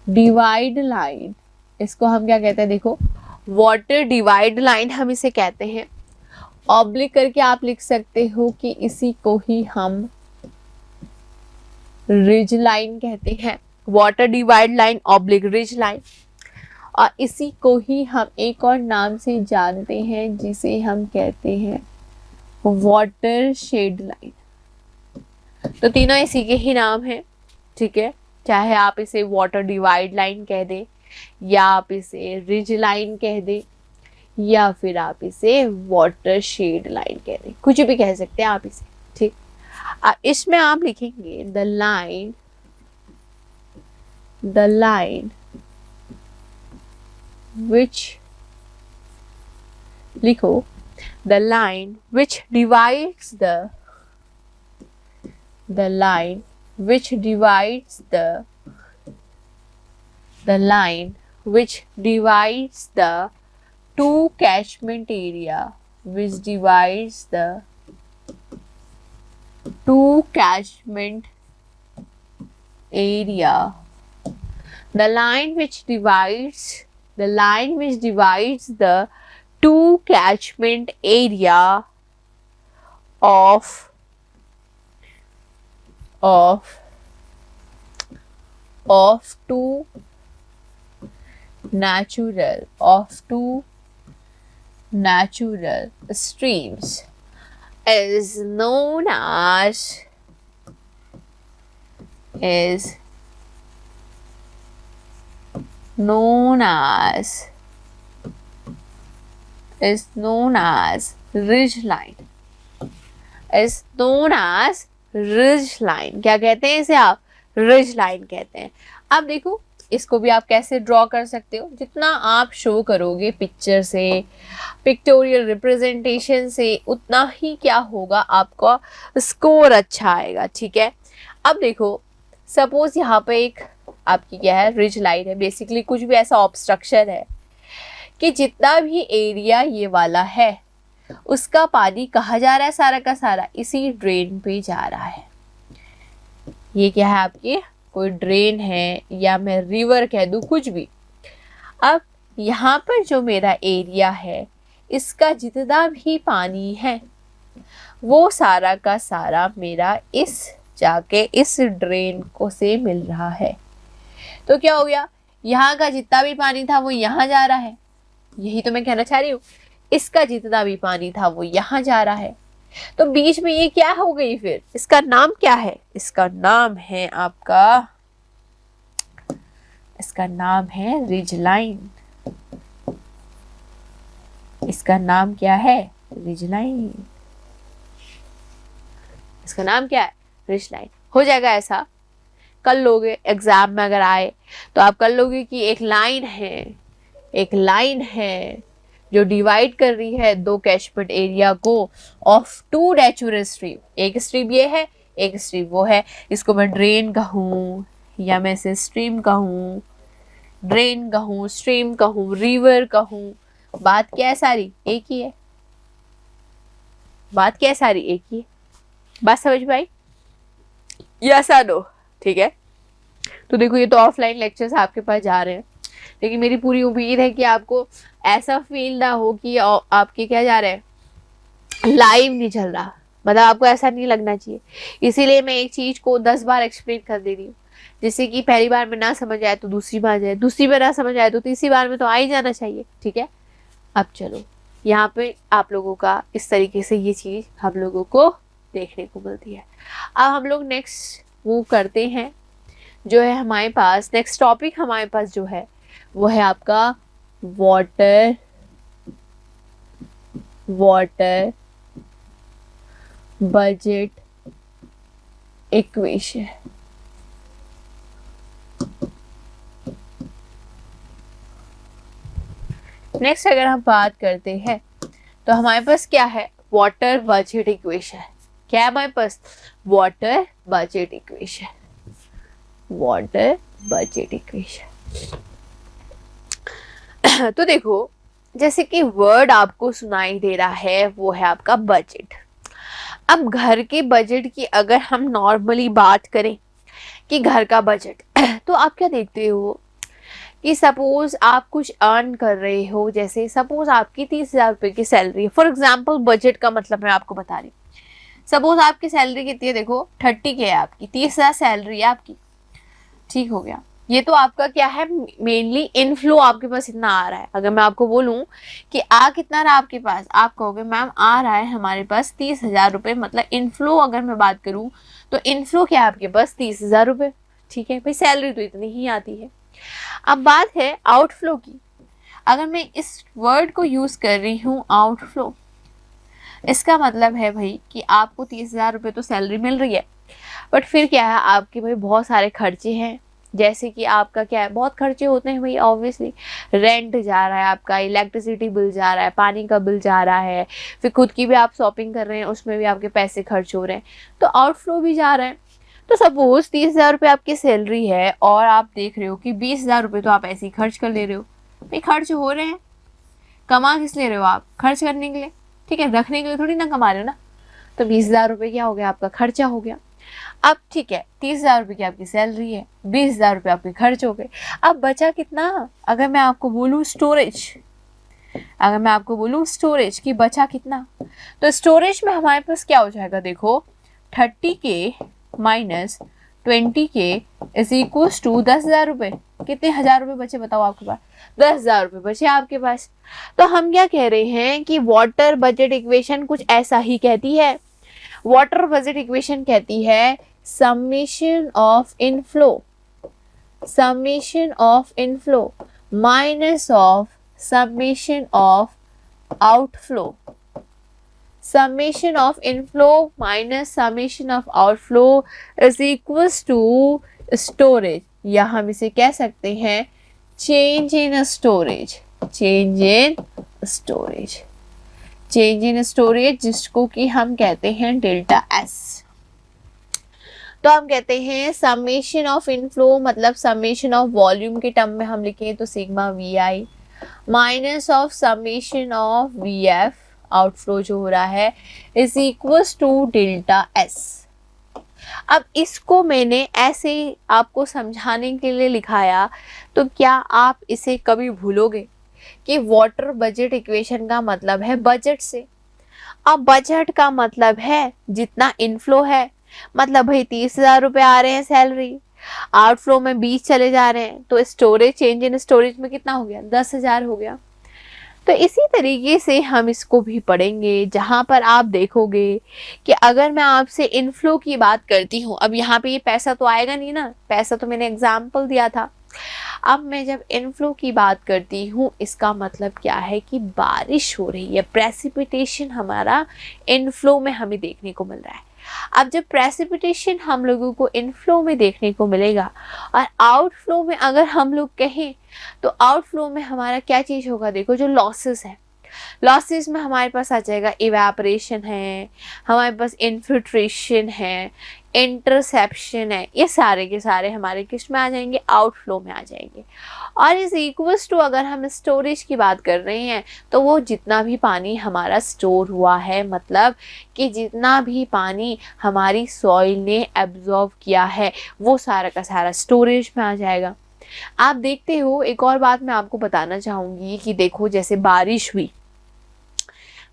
डिवाइड लाइन, इसको हम क्या कहते हैं, देखो वाटर डिवाइड लाइन हम इसे कहते हैं। ऑब्लिक करके आप लिख सकते हो कि इसी को ही हम रिज लाइन कहते हैं। Water divide line oblique ridge line, और इसी को ही हम एक और नाम से जानते हैं जिसे हम कहते हैं वाटर शेड लाइन। तो तीनों इसी के ही नाम हैं। ठीक है, चाहे आप इसे वाटर डिवाइड लाइन कह दें, या आप इसे रिज लाइन कह दें, या फिर आप इसे वाटर शेड लाइन कह दें, कुछ भी कह सकते हैं आप इसे। ठीक, इसमें आप लिखेंगे द लाइन which, लिखो the line which divides the line which divides the two catchment area, which divides the two catchment area. The line which divides the two catchment area of two natural streams is known as ridge line. क्या कहते हैं इसे आप? Ridge line कहते हैं। अब देखो इसको भी आप कैसे ड्रॉ कर सकते हो, जितना आप शो करोगे पिक्चर से, पिक्टोरियल रिप्रेजेंटेशन से, उतना ही क्या होगा, आपका स्कोर अच्छा आएगा। ठीक है, अब देखो सपोज यहाँ पे एक आपकी क्या है, रिज लाइन है। बेसिकली कुछ भी ऐसा ऑब्स्ट्रक्शन है कि जितना भी एरिया ये वाला है उसका पानी कहाँ जा रहा है, सारा का सारा इसी ड्रेन पे जा रहा है। ये क्या है आपकी कोई ड्रेन है या मैं रिवर कह दूं, कुछ भी। अब यहाँ पर जो मेरा एरिया है इसका जितना भी पानी है वो सारा का सारा मेरा इस जाके इस ड्रेन को से मिल रहा है। तो क्या हो गया, यहाँ का जितना भी पानी था वो यहाँ जा रहा है। यही तो मैं कहना चाह रही हूँ, इसका जितना भी पानी था वो यहाँ जा रहा है। तो बीच में ये क्या हो गई फिर, इसका नाम क्या है? इसका नाम है आपका, इसका नाम है रिज लाइन। इसका नाम क्या है? Ridge line. इसका नाम क्या है? Ridge line. हो जाएगा ऐसा, कल लोगे एग्जाम में अगर आए तो आप कल लोगे कि एक लाइन है जो डिवाइड कर रही है दो कैचमेंट एरिया को ऑफ टू नेचुरल स्ट्रीम। एक स्ट्रीम ये है, एक स्ट्रीम वो है। इसको मैं ड्रेन कहूँ या मैं इसे स्ट्रीम कहूँ, ड्रेन कहूँ, स्ट्रीम कहूँ, रिवर कहूँ, बात क्या है, सारी एक ही है। बात क्या है, सारी एक ही है। बात समझ में आई? यस और नो? ठीक है, तो देखो ये तो ऑफलाइन लेक्चर्स आपके पास जा रहे हैं, लेकिन मेरी पूरी उम्मीद है कि आपको ऐसा फील ना हो कि आपके क्या जा रहे हैं, लाइव नहीं चल रहा। मतलब आपको ऐसा नहीं लगना चाहिए। इसीलिए मैं एक चीज को 10 बार एक्सप्लेन कर दे रही हूँ, जिससे कि पहली बार में ना समझ आए तो दूसरी बार जाए, दूसरी बार ना समझ आए तो तीसरी बार में तो आ ही जाना चाहिए। ठीक है, अब चलो यहाँ पे आप लोगों का इस तरीके से ये चीज हम लोगों को देखने को मिलती है। अब हम लोग नेक्स्ट मूव करते हैं, जो है हमारे पास नेक्स्ट टॉपिक हमारे पास जो है वो है आपका वाटर बजट इक्वेशन। नेक्स्ट अगर हम बात करते हैं तो हमारे पास क्या है, वाटर बजट इक्वेशन। क्या है हमारे पास? Water budget equation. Water budget equation. तो देखो जैसे कि वर्ड आपको सुनाई दे रहा है वो है आपका बजट। अब घर के बजट की अगर हम नॉर्मली बात करें कि घर का बजट, तो आप क्या देखते हो कि सपोज आप कुछ अर्न कर रहे हो, जैसे सपोज आपकी 30,000 रुपए की सैलरी है। फॉर एग्जाम्पल बजट का मतलब मैं आपको बता रही हूँ, सपोज आपकी सैलरी कितनी है, देखो 30 के है आपकी, 30,000 सैलरी है आपकी। ठीक हो गया, ये तो आपका क्या है, मेनली इनफ्लो आपके पास इतना आ रहा है। अगर मैं आपको बोलूं कि आ कितना रहा आपके पास, आप कहोगे मैम आ रहा है हमारे पास 30,000 रुपये। मतलब इनफ्लो अगर मैं बात करूं तो इनफ्लो क्या है आपके पास, 30,000 रुपये। ठीक है भाई, सैलरी तो इतनी ही आती है। अब बात है आउटफ्लो की। अगर मैं इस वर्ड को यूज कर रही हूँ आउटफ्लो, इसका मतलब है भाई कि आपको 30,000 रुपये तो सैलरी मिल रही है, बट फिर क्या है आपके भाई बहुत सारे खर्चे हैं। जैसे कि आपका क्या है, बहुत खर्चे होते हैं भाई, ऑब्वियसली रेंट जा रहा है आपका, इलेक्ट्रिसिटी बिल जा रहा है, पानी का बिल जा रहा है, फिर खुद की भी आप शॉपिंग कर रहे हैं उसमें भी आपके पैसे खर्च हो रहे हैं, तो आउटफ्लो भी जा रहा है। तो सपोज 30,000 रुपये आपकी सैलरी है और आप देख रहे हो कि 20,000 रुपये तो आप ऐसे ही खर्च कर ले रहे हो। भाई खर्च हो रहे हैं, कमा किस ले रहे हो आप? खर्च करने के लिए, ठीक है, रखने के लिए थोड़ी ना कमा रहे हो ना। तो 20,000 रुपये क्या हो गया? आपका खर्चा हो गया। अब ठीक है, 30,000 रुपये की आपकी सैलरी है, 20,000 रुपये आपके खर्च हो गए। अब बचा कितना? अगर मैं आपको बोलूँ स्टोरेज, अगर मैं आपको बोलूँ स्टोरेज की बचा कितना, तो स्टोरेज में हमारे पास क्या हो जाएगा? देखो 30K minus 20K is equals to 10,000 रुपये। कितने हजार रुपये बचे बताओ आपके पास? 10,000 रुपये बचे आपके पास। तो हम क्या कह रहे हैं कि वाटर बजट इक्वेशन कुछ ऐसा ही कहती है। वाटर बजट इक्वेशन कहती है summation of inflow, summation of inflow minus of summation of outflow, summation of inflow minus summation of outflow is equals to storage, या हम इसे कह सकते हैं change in storage, change in storage, change in storage जिसको कि हम कहते हैं डेल्टा एस। तो हम कहते हैं समेशन ऑफ इनफ्लो मतलब समेशन ऑफ वॉल्यूम के टर्म में हम लिखें तो sigma V I minus of summation of V F outflow जो हो रहा है is equals to delta S. अब इसको मैंने ऐसे आपको समझाने के लिए लिखाया, तो क्या आप इसे कभी भूलोगे कि वाटर बजट इक्वेशन का मतलब है बजट से। अब बजट का मतलब है जितना इनफ्लो है, मतलब भाई 30,000 रुपये आ रहे हैं सैलरी, आउटफ्लो में 20 चले जा रहे हैं, तो स्टोरेज चेंज इन स्टोरेज में कितना हो गया? 10,000 हो गया। तो इसी तरीके से हम इसको भी पढ़ेंगे, जहां पर आप देखोगे कि अगर मैं आपसे इनफ्लो की बात करती हूँ, अब यहाँ पे ये पैसा तो आएगा नहीं ना, पैसा तो मैंने एग्जाम्पल दिया था। अब मैं जब इनफ्लो की बात करती हूँ, इसका मतलब क्या है कि बारिश हो रही है, प्रेसिपिटेशन हमारा इनफ्लो में हमें देखने को मिल रहा है। अब जब प्रेसिपिटेशन हम लोगों को इनफ्लो में देखने को मिलेगा और आउटफ्लो में अगर हम लोग कहें, तो आउटफ्लो में हमारा क्या चीज़ होगा? देखो जो लॉसेस है, लॉसेस में हमारे पास आ जाएगा इवेपोरेशन है, हमारे पास इन्फिल्ट्रेशन है, इंटरसेप्शन है, ये सारे के सारे हमारे किस में आ जाएंगे? आउटफ्लो में आ जाएंगे। और इस इक्वल्स टू अगर हम स्टोरेज की बात कर रहे हैं, तो वो जितना भी पानी हमारा स्टोर हुआ है, मतलब कि जितना भी पानी हमारी सॉइल ने एब्जॉर्ब किया है, वो सारा का सारा स्टोरेज में आ जाएगा। आप देखते हो, एक और बात मैं आपको बताना चाहूँगी कि देखो जैसे बारिश हुई,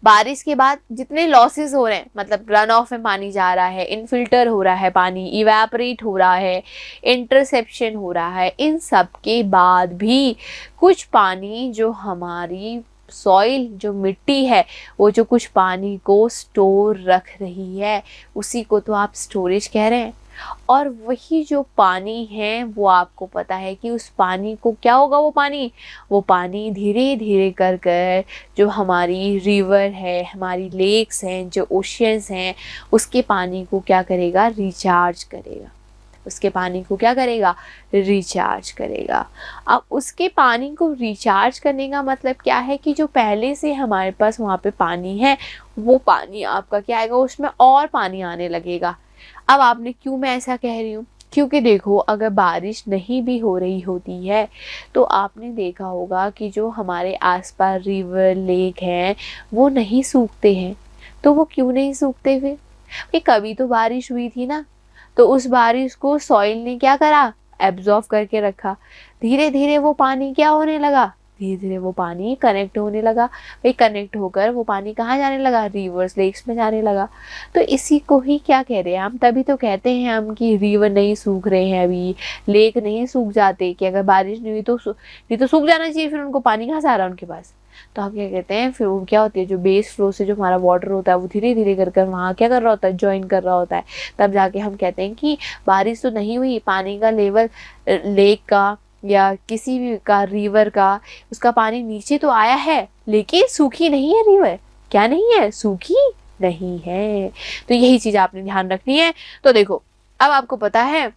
बारिश के बाद जितने लॉसेस हो रहे हैं, मतलब रन ऑफ में पानी जा रहा है, इनफिल्टर हो रहा है पानी, इवेपोरेट हो रहा है, इंटरसेप्शन हो रहा है, इन सब के बाद भी कुछ पानी जो हमारी सॉइल जो मिट्टी है, वो जो कुछ पानी को स्टोर रख रही है, उसी को तो आप स्टोरेज कह रहे हैं। और वही जो पानी है, वो आपको पता है कि उस पानी को क्या होगा? वो पानी धीरे धीरे कर कर जो हमारी रिवर है, हमारी लेक्स हैं, जो ओशियंस हैं, उसके पानी को क्या करेगा? रिचार्ज करेगा। उसके पानी को क्या करेगा? रिचार्ज करेगा। अब उसके पानी को रिचार्ज करने का मतलब क्या है कि जो पहले से हमारे पास वहाँ पे पानी है, वो पानी आपका क्या आएगा? उसमें और पानी आने लगेगा। अब आपने क्यों मैं ऐसा कह रही हूँ? क्योंकि देखो, अगर बारिश नहीं भी हो रही होती है, तो आपने देखा होगा कि जो हमारे आसपास रिवर लेक हैं, वो नहीं सूखते हैं। तो वो क्यों नहीं सूखते फिर? कि कभी तो बारिश हुई थी ना, तो उस बारिश को सॉइल ने क्या करा? एब्जॉर्ब करके रखा। धीरे धीरे वो पानी क्या होने लगा? धीरे धीरे वो पानी कनेक्ट होने लगा। भाई कनेक्ट होकर वो पानी कहाँ जाने लगा? रिवर्स लेक्स में जाने लगा। तो इसी को ही क्या कह रहे हैं हम? तभी तो कहते हैं हम कि रिवर नहीं सूख रहे हैं, अभी लेक नहीं सूख जाते, कि अगर बारिश नहीं हुई तो सूख जाना चाहिए, फिर उनको पानी कहाँ से आ रहा है उनके पास। तो हम क्या कहते हैं, फिर वो क्या होती है, जो बेस फ्लो से जो हमारा वाटर होता है, वो धीरे धीरे कर कर वहाँ क्या कर रहा होता है? ज्वाइन कर रहा होता है। तब जाके हम कहते हैं कि बारिश तो नहीं हुई, पानी का लेवल लेक का या किसी भी का, रिवर का, उसका पानी नीचे तो आया है, लेकिन सूखी नहीं है रिवर। क्या नहीं है? सूखी नहीं है। तो यही चीज आपने ध्यान रखनी है। तो देखो, अब आपको पता है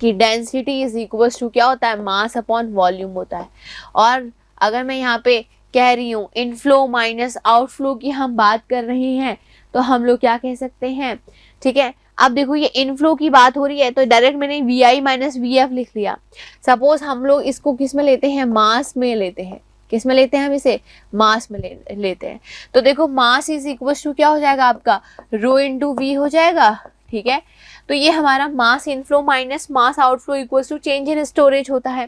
कि डेंसिटी इज इक्वल्स टू क्या होता है? मास अपॉन वॉल्यूम होता है। और अगर मैं यहाँ पे कह रही हूँ इनफ्लो माइनस आउटफ्लो की हम बात कर रहे हैं, तो हम लोग क्या कह सकते हैं? ठीक है, अब देखो ये इनफ्लो की बात हो रही है तो डायरेक्ट मैंने V I minus V F लिख लिया। सपोज हम लोग इसको किस में लेते हैं, मास में लेते हैं। किस में लेते हैं हम इसे, मास में लेते हैं। तो देखो मास इज इक्वल टू क्या हो जाएगा आपका, रो इंटू वी हो जाएगा। ठीक है, तो ये हमारा mass inflow minus mass outflow equal to change in storage होता है।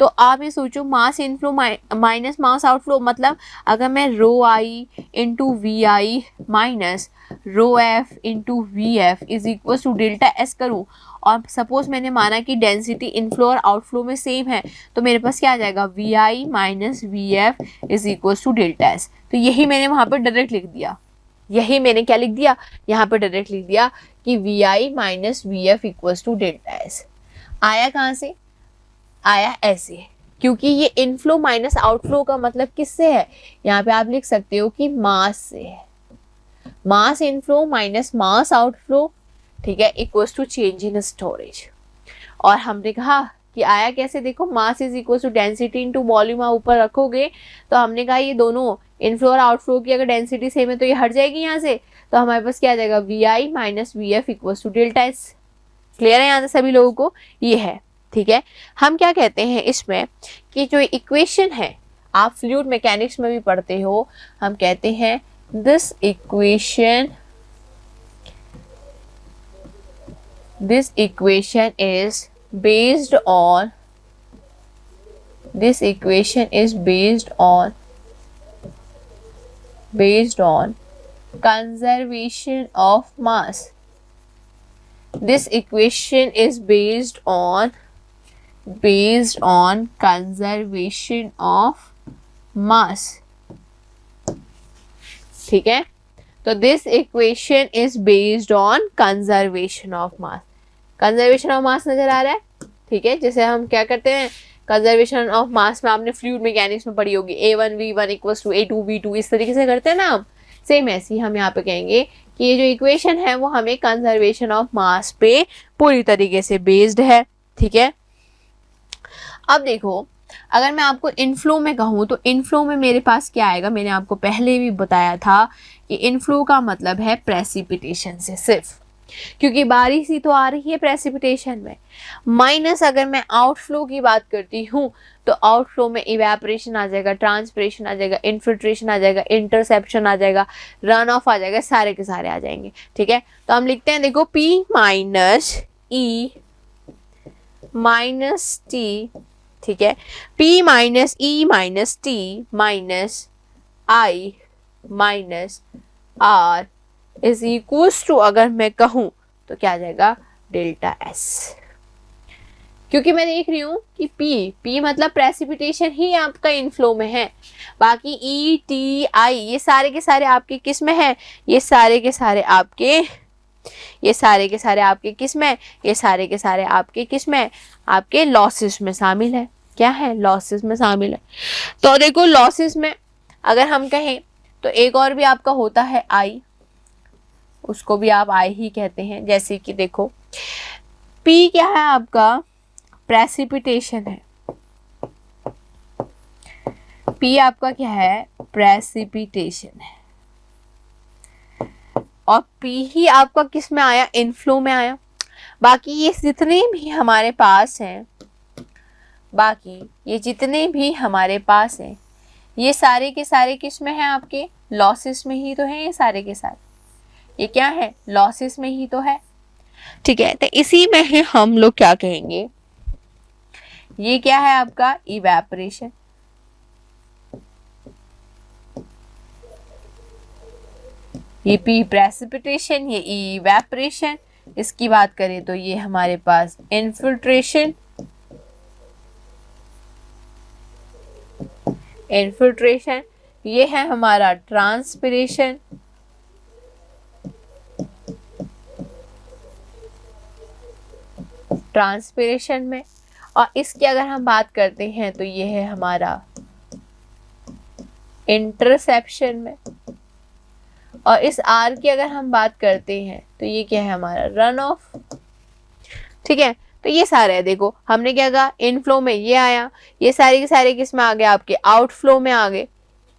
तो आप ये सोचो mass inflow minus mass outflow, मतलब अगर मैं rho I into V I minus rho F into V F is equal to delta S करूँ, और सपोज मैंने माना कि डेंसिटी इनफ्लो और आउटफ्लो में सेम है, तो मेरे पास क्या आ जाएगा, V I minus V F is equal to delta S. तो यही मैंने वहाँ पर डायरेक्ट लिख दिया, यही मैंने क्या लिख दिया, यहाँ पर डायरेक्ट लिख दिया कि V I minus V F equals to delta S. आया कहाँ से, आया ऐसे, क्योंकि ये इनफ्लो माइनस आउटफ्लो का मतलब किससे है, यहाँ पे आप लिख सकते हो कि मास से है। Mass inflow minus mass outflow, ठीक है, equals to change in storage. और हमने कहा कि आया कैसे, देखो mass is equal to density into volume, ऊपर रखोगे तो हमने कहा ये दोनों इनफ्लो और आउटफ्लो की अगर डेंसिटी सेम है तो ये हट जाएगी यहाँ से, तो हमारे पास क्या आ जाएगा, V I minus V F equal to delta S. Clear है यहाँ से सभी लोगों को, ये है। ठीक है, हम क्या कहते हैं इसमें कि जो इक्वेशन है, आप फ्लूइड मैकेनिक्स में भी पढ़ते हो, हम कहते हैं this equation is based on conservation of mass. This equation is based on conservation of mass. ठीक है, तो this equation is based on conservation of mass. Conservation of mass नजर आ रहा है, ठीक है, जैसे हम क्या करते हैं, कंजर्वेशन ऑफ मास में आपने फ्लूइड मैकेनिक्स में पढ़ी होगी, A1V1 इक्वल्स टू A2V2, इस तरीके से करते हैं ना हम, सेम ऐसे ही हम यहाँ पे कहेंगे कि ये जो इक्वेशन है वो हमें कंजर्वेशन ऑफ मास पे पूरी तरीके से बेस्ड है। ठीक है, अब देखो अगर मैं आपको इनफ्लो में कहूँ तो इनफ्लो में मेरे पास क्या आएगा, मैंने आपको पहले भी बताया था कि इनफ्लो का मतलब है प्रेसिपिटेशन से सिर्फ, क्योंकि बारिश ही तो आ रही है प्रेसिपिटेशन में। माइनस अगर मैं आउटफ्लो की बात करती हूँ तो आउटफ्लो में इवेपोरेशन आ जाएगा, ट्रांसपिरेशन आ जाएगा, इन्फिल्ट्रेशन आ जाएगा, इंटरसेप्शन आ जाएगा, रन ऑफ आ जाएगा, सारे के सारे आ जाएंगे। ठीक है, तो हम लिखते हैं देखो P minus E minus T, ठीक है, P minus E minus T minus I minus R is equals to, अगर मैं कहूँ तो क्या आ जाएगा, डेल्टा एस। क्योंकि मैं देख रही हूँ कि P मतलब प्रेसिपिटेशन ही आपका इनफ्लो में है, बाकी E T I ये सारे के सारे आपके किस में है, ये सारे के सारे आपके किस में, ये सारे के सारे आपके किस में, आपके लॉसेस में शामिल है। क्या है, लॉसेस में शामिल है। तो देखो लॉसेस में अगर हम कहें तो एक और भी आपका होता है आई, उसको भी आप आई ही कहते हैं। जैसे कि देखो P क्या है आपका, प्रेसिपिटेशन है, P आपका क्या है, प्रेसिपिटेशन है, और P ही आपका किस में आया, इनफ्लो में आया। बाकी ये जितने भी हमारे पास हैं, ये सारे के सारे किस में हैं, आपके लॉसेस में ही तो हैं, ये सारे के सारे, ये क्या है, लॉसेस में ही तो है। ठीक है, तो इसी में ही हम लोग क्या कहेंगे, ये क्या है आपका, इवेपोरेशन। ये P प्रेसिपिटेशन, ये E इवेपोरेशन। इसकी बात करें तो ये हमारे पास इन्फिल्ट्रेशन, ये है हमारा ट्रांसपिरेशन, में, और इसकी अगर हम बात करते हैं तो ये है हमारा इंटरसेप्शन में, और इस R की अगर हम बात करते हैं तो ये क्या है हमारा रन ऑफ। ठीक है, तो ये सारे है, देखो हमने क्या कहा, इनफ्लो में ये आया, ये सारे के सारे किस में आ गए, आपके आउटफ्लो में आ गए।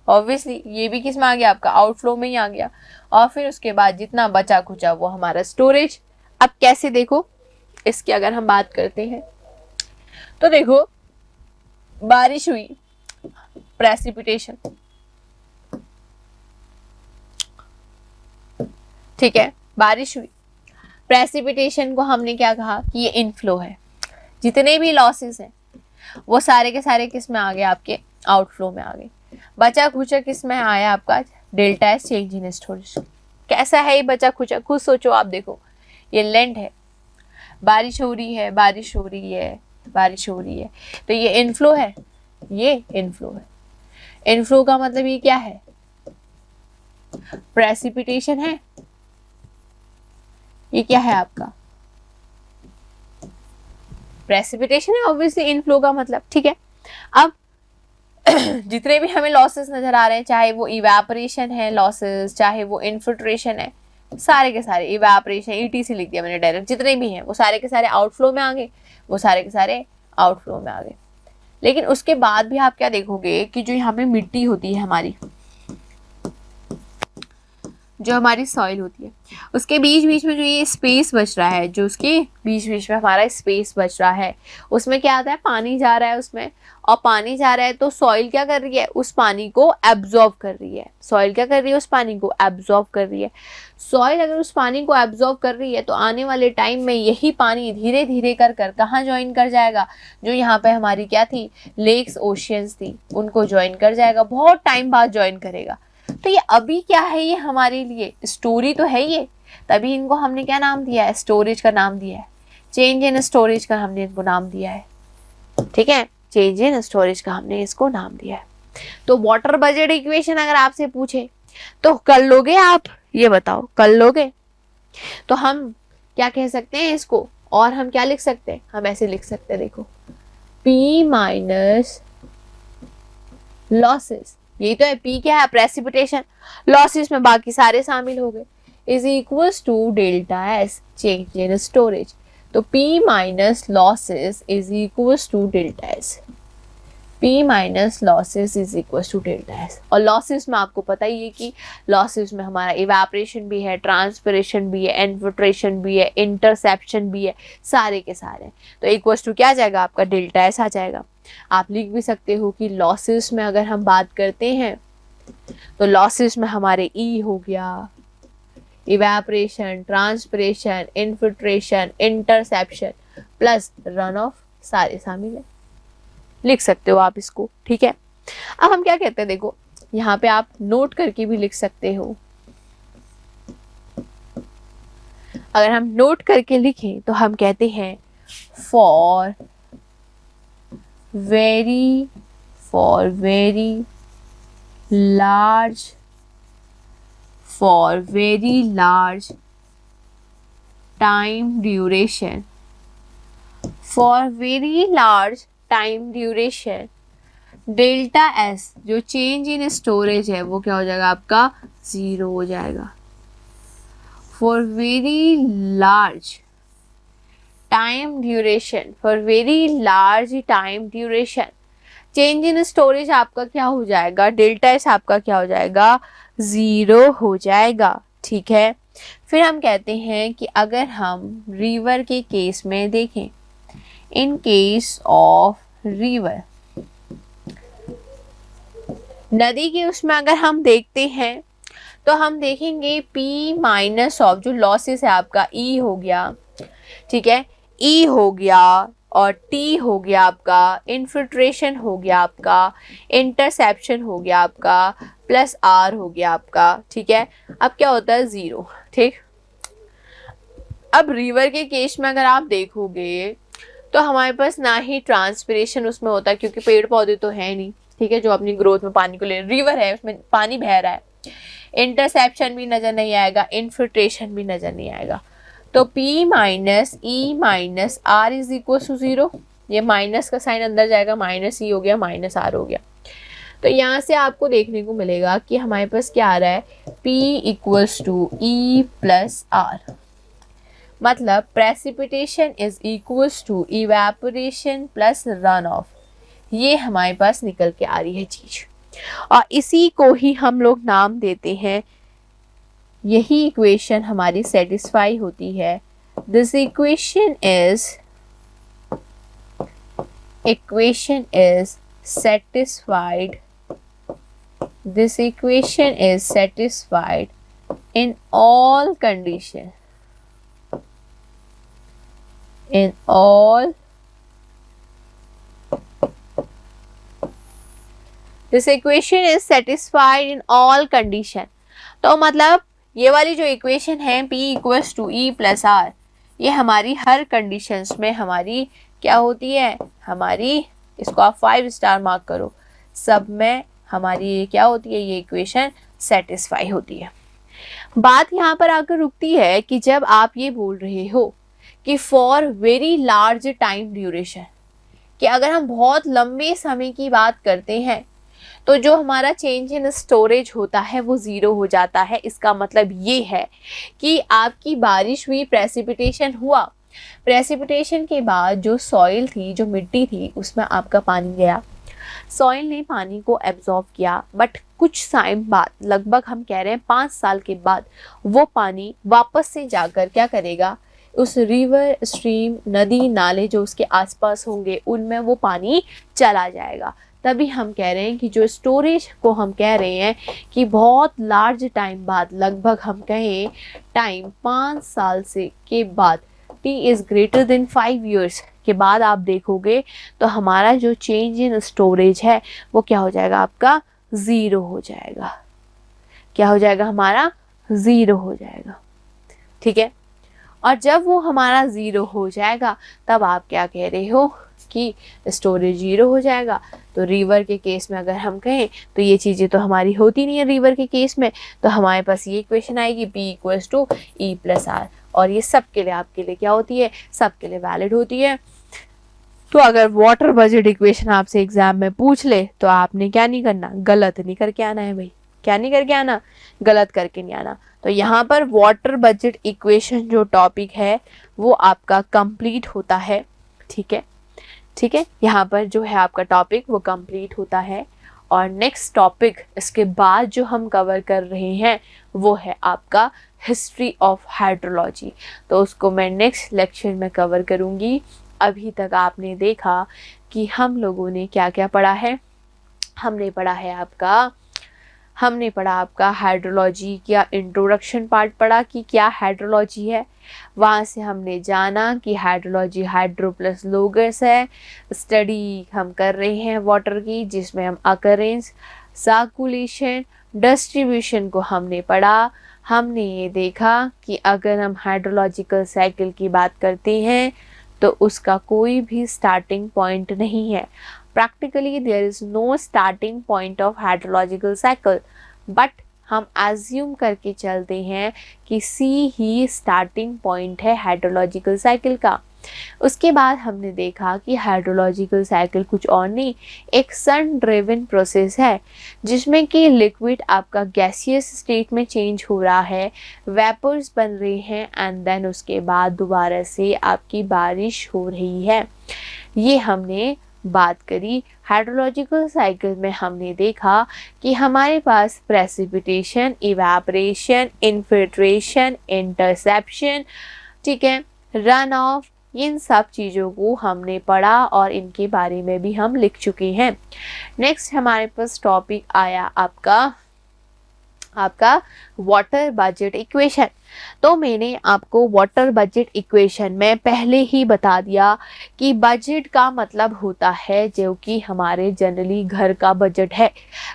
ऑब्वियसली ये भी किस में आ गया, आपका आउटफ्लो में ही आ गया। और फिर उसके बाद जितना बचा खुचा वो हमारा स्टोरेज। अब कैसे देखो, इसकी अगर हम बात करते हैं तो देखो, बारिश हुई, प्रेसिपिटेशन, ठीक है, बारिश हुई, प्रेसिपिटेशन को हमने क्या कहा कि ये इनफ्लो है। जितने भी लॉसेस हैं वो सारे के सारे किस में आ गए, आपके आउटफ्लो में आ गए। बचा खुचा किस में आया आपका, delta S, change in storage. कैसा है ये बचा खुचा, खुद सोचो आप। देखो ये लेंथ है, बारिश हो रही है, बारिश हो रही है, बारिश हो रही है, तो ये इनफ्लो है, ये इनफ्लो है। इनफ्लो का मतलब ये क्या है, प्रेसिपिटेशन है, ये क्या है आपका, प्रेसिपिटेशन है ऑब्वियसली इनफ्लो का मतलब, ठीक है। अब जितने भी हमें लॉसेस नजर आ रहे हैं, चाहे वो इवेपोरेशन है लॉसेस, चाहे वो इन्फिल्ट्रेशन है, सारे के सारे, इवेपोरेशन ईटी से लिख दिया मैंने डायरेक्ट, जितने भी हैं वो सारे के सारे आउटफ्लो में आ गए, वो सारे के सारे आउटफ्लो में आ गए। लेकिन उसके बाद भी आप क्या देखोगे कि जो यहाँ पे मिट्टी होती है हमारी, जो हमारी सॉइल होती है, उसके बीच बीच में जो ये स्पेस बच रहा है, जो उसके बीच बीच में हमारा स्पेस बच रहा है, उसमें क्या आता है, पानी जा रहा है उसमें, और पानी जा रहा है तो सॉइल क्या कर रही है, उस पानी को एब्जॉर्ब कर रही है। सॉइल क्या कर रही है, उस पानी को एब्जॉर्ब कर रही है। सॉइल अगर उस पानी को एब्जॉर्ब कर रही है तो आने वाले टाइम में यही पानी धीरे धीरे कर कहाँ ज्वाइन कर जाएगा, जो यहाँ पे हमारी क्या थी, लेक्स, ओशियंस थी, उनको ज्वाइन कर जाएगा, बहुत टाइम बाद ज्वाइन करेगा। तो ये अभी क्या है, ये हमारे लिए स्टोरी तो है ये, तभी इनको हमने क्या नाम दिया है, स्टोरेज का नाम दिया है, चेंज इन स्टोरेज का हमने इनको नाम दिया है, ठीक है, चेंज इन स्टोरेज का हमने इसको नाम दिया है। तो वाटर बजट इक्वेशन अगर आपसे पूछे तो कर लोगे आप, ये बताओ कर लोगे? तो हम क्या कह सकते हैं इसको, और हम क्या लिख सकते हैं, हम ऐसे लिख सकते हैं, देखो P माइनस लॉसेस, यही तो है, P क्या है, प्रेसिपिटेशन, लॉसेस में बाकी सारे शामिल हो गए, is equals to delta S, change in storage. तो P minus losses is equals to delta S, P minus losses is equals to delta S. और लॉसेस में आपको पता ही है कि लॉसेस में हमारा इवेपोरेशन भी है, ट्रांसपिरेशन भी है, इन्फिल्ट्रेशन भी है, इंटरसेप्शन भी है, सारे के सारे। तो इक्वल्स टू क्या आ जाएगा आपका, डेल्टा एस आ जाएगा। आप लिख भी सकते हो कि लॉसेस में अगर हम बात करते हैं तो लॉसेस में हमारे E हो गया, evaporation, transpiration, infiltration, interception plus run of, सारे शामिल है, लिख सकते हो आप इसको, ठीक है। अब हम क्या कहते हैं, देखो यहाँ पे आप नोट करके भी लिख सकते हो। अगर हम नोट करके लिखें तो हम कहते हैं for very large time duration, for very large time duration, delta S जो चेंज इन स्टोरेज है वो क्या हो जाएगा आपका, 0 हो जाएगा। For very large time duration, for very large time duration, change in storage आपका क्या हो जाएगा, डेल्टा एस आपका क्या हो जाएगा, 0 हो जाएगा, ठीक है। फिर हम कहते हैं कि अगर हम रिवर के केस में देखें, इन केस ऑफ रिवर, नदी के उसमें अगर हम देखते हैं तो हम देखेंगे P माइनस ऑफ जो लॉसेस है आपका, E हो गया, ठीक है, E हो गया और T हो गया आपका, इन्फिल्ट्रेशन हो गया आपका, इंटरसेप्शन हो गया आपका, प्लस R हो गया आपका, ठीक है। अब क्या होता है, 0, ठीक। अब रिवर के केस में अगर आप देखोगे तो हमारे पास ना ही ट्रांसपिरेशन उसमें होता है, क्योंकि पेड़ पौधे तो है नहीं, ठीक है, जो अपनी ग्रोथ में पानी को ले, रिवर है उसमें पानी बह रहा है, इंटरसेप्शन भी नजर नहीं आएगा, इन्फिल्ट्रेशन भी नजर नहीं आएगा। तो P minus E minus R is equal to 0, ये माइनस का साइन अंदर जाएगा, माइनस E हो गया, माइनस R हो गया। तो यहाँ से आपको देखने को मिलेगा कि हमारे पास क्या आ रहा है, P equals to E plus R, मतलब precipitation is equals to evaporation plus run off, ये हमारे पास निकल के आ रही है चीज। और इसी को ही हम लोग नाम देते हैं, यही इक्वेशन हमारी सेटिस्फाई होती है This equation is satisfied. This equation is satisfied in all conditions. In all, this equation is satisfied in all condition. तो मतलब ये वाली जो इक्वेशन है P equals to E plus R, ये हमारी हर कंडीशंस में हमारी क्या होती है, हमारी, इसको आप 5 स्टार मार्क करो, सब में हमारी ये क्या होती है, ये इक्वेशन सेटिस्फाई होती है। बात यहाँ पर आकर रुकती है कि जब आप ये बोल रहे हो कि for very large time duration, कि अगर हम बहुत लंबे समय की बात करते हैं तो जो हमारा चेंज इन स्टोरेज होता है वो ज़ीरो हो जाता है। इसका मतलब ये है कि आपकी बारिश हुई, प्रेसिपिटेशन हुआ, प्रेसिपिटेशन के बाद जो सॉइल थी, जो मिट्टी थी, उसमें आपका पानी गया, सॉइल ने पानी को एब्जॉर्ब किया, बट कुछ टाइम बाद, लगभग हम कह रहे हैं 5 साल के बाद, वो पानी वापस से जाकर क्या करेगा, उस रिवर, स्ट्रीम, नदी, नाले जो उसके आसपास होंगे उनमें वो पानी चला जाएगा। तभी हम कह रहे हैं कि जो स्टोरेज को हम कह रहे हैं कि बहुत लार्ज टाइम बाद, लगभग हम कहें टाइम 5 साल से के बाद, t is greater than 5 years के बाद आप देखोगे तो हमारा जो चेंज इन स्टोरेज है वो क्या हो जाएगा, आपका ज़ीरो हो जाएगा। क्या हो जाएगा, हमारा ज़ीरो हो जाएगा। ठीक है, और जब वो हमारा ज़ीरो हो जाएगा तब आप क्या कह रहे हो कि स्टोरेज ज़ीरो हो जाएगा। तो रिवर के केस में अगर हम कहें तो ये चीज़ें तो हमारी होती नहीं है रिवर के केस में, तो हमारे पास ये इक्वेशन आएगी P equals to E plus R, और ये सब के लिए आपके लिए क्या होती है, सब के लिए वैलिड होती है। तो अगर वाटर बजट इक्वेशन आपसे एग्जाम में पूछ ले तो आपने क्या नहीं करना, गलत नहीं करके आना है भाई, क्या नहीं करके आना, गलत करके नहीं आना। तो यहाँ पर वाटर बजट इक्वेशन जो टॉपिक है वो आपका कंप्लीट होता है। ठीक है, ठीक है, यहाँ पर जो है आपका टॉपिक वो कंप्लीट होता है। और नेक्स्ट टॉपिक इसके बाद जो हम कवर कर रहे हैं वो है आपका हिस्ट्री ऑफ हाइड्रोलॉजी। तो उसको मैं नेक्स्ट लेक्चर में कवर करूँगी। अभी तक आपने देखा कि हम लोगों ने क्या क्या पढ़ा है। हमने पढ़ा आपका हाइड्रोलॉजी का इंट्रोडक्शन पार्ट पढ़ा कि क्या हाइड्रोलॉजी है। वहाँ से हमने जाना कि हाइड्रोलॉजी हाइड्रो प्लस लोगस है। स्टडी हम कर रहे हैं वाटर की, जिसमें हम अकरेंस, सर्कुलेशन, डिस्ट्रीब्यूशन को हमने पढ़ा। हमने ये देखा कि अगर हम हाइड्रोलॉजिकल साइकिल की बात करते हैं तो उसका कोई भी स्टार्टिंग पॉइंट नहीं है। Practically there is no starting point of hydrological cycle, but हम एज्यूम करके चलते हैं कि सी ही स्टार्टिंग पॉइंट है हाइड्रोलॉजिकल साइकिल का। उसके बाद हमने देखा कि हाइड्रोलॉजिकल साइकिल कुछ और नहीं, एक सन ड्रिवन प्रोसेस है जिसमें कि लिक्विड आपका गैसियस स्टेट में चेंज हो रहा है, वेपर्स बन रहे हैं, एंड देन उसके बाद दोबारा से आपकी बारिश हो रही है। ये हमने बात करी। हाइड्रोलॉजिकल साइकिल में हमने देखा कि हमारे पास प्रेसिपिटेशन, इवेपोरेशन, इनफिल्ट्रेशन, इंटरसेप्शन, ठीक है, रन ऑफ, इन सब चीज़ों को हमने पढ़ा और इनके बारे में भी हम लिख चुके हैं। नेक्स्ट हमारे पास टॉपिक आया आपका वाटर बजट इक्वेशन। तो मैंने आपको वाटर बजट इक्वेशन में पहले ही बता दिया कि बजट का मतलब होता है जो कि हमारे जनरली घर का बजट है।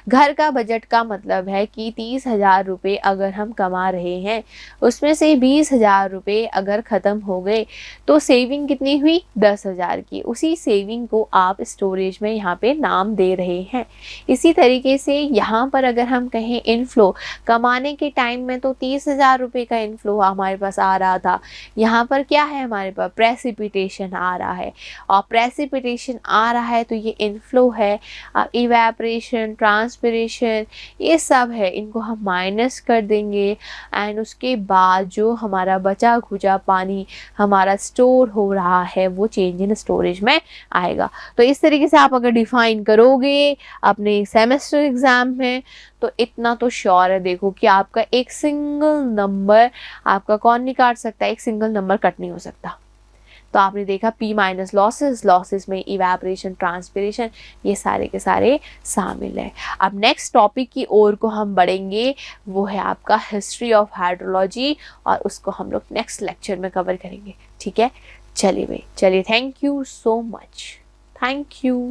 घर का बजट का मतलब है कि 30,000 रुपये अगर हम कमा रहे हैं, उसमें से 20,000 रुपये अगर ख़त्म हो गए तो सेविंग कितनी हुई, 10,000 की। उसी सेविंग को आप स्टोरेज में यहाँ पे नाम दे रहे हैं। इसी तरीके से यहाँ पर अगर हम कहें इनफ्लो, कमाने के टाइम में तो 30,000 रुपये का इनफ्लो हमारे पास आ रहा था। यहाँ पर क्या है, हमारे पास प्रेसिपिटेशन आ रहा है, और प्रेसिपिटेशन आ रहा है तो ये इनफ्लो है। इवेपोरेशन, ट्रांसपिरेशन, ये सब है, इनको हम माइनस कर देंगे, एंड उसके बाद जो हमारा बचा खुचा पानी हमारा स्टोर हो रहा है वो चेंज इन स्टोरेज में आएगा। तो इस तरीके से आप अगर डिफाइन करोगे अपने सेमेस्टर एग्जाम में तो इतना तो श्योर है, देखो कि आपका एक सिंगल नंबर आपका कौन नहीं काट सकता, एक सिंगल नंबर कट नहीं हो सकता। तो आपने देखा P माइनस लॉसेस, लॉसेस में इवेपोरेशन, ट्रांसपिरेशन, ये सारे के सारे शामिल है। अब नेक्स्ट टॉपिक की ओर को हम बढ़ेंगे, वो है आपका हिस्ट्री ऑफ हाइड्रोलॉजी, और उसको हम लोग नेक्स्ट लेक्चर में कवर करेंगे। ठीक है, चलिए भाई, चलिए, thank you so much, thank you.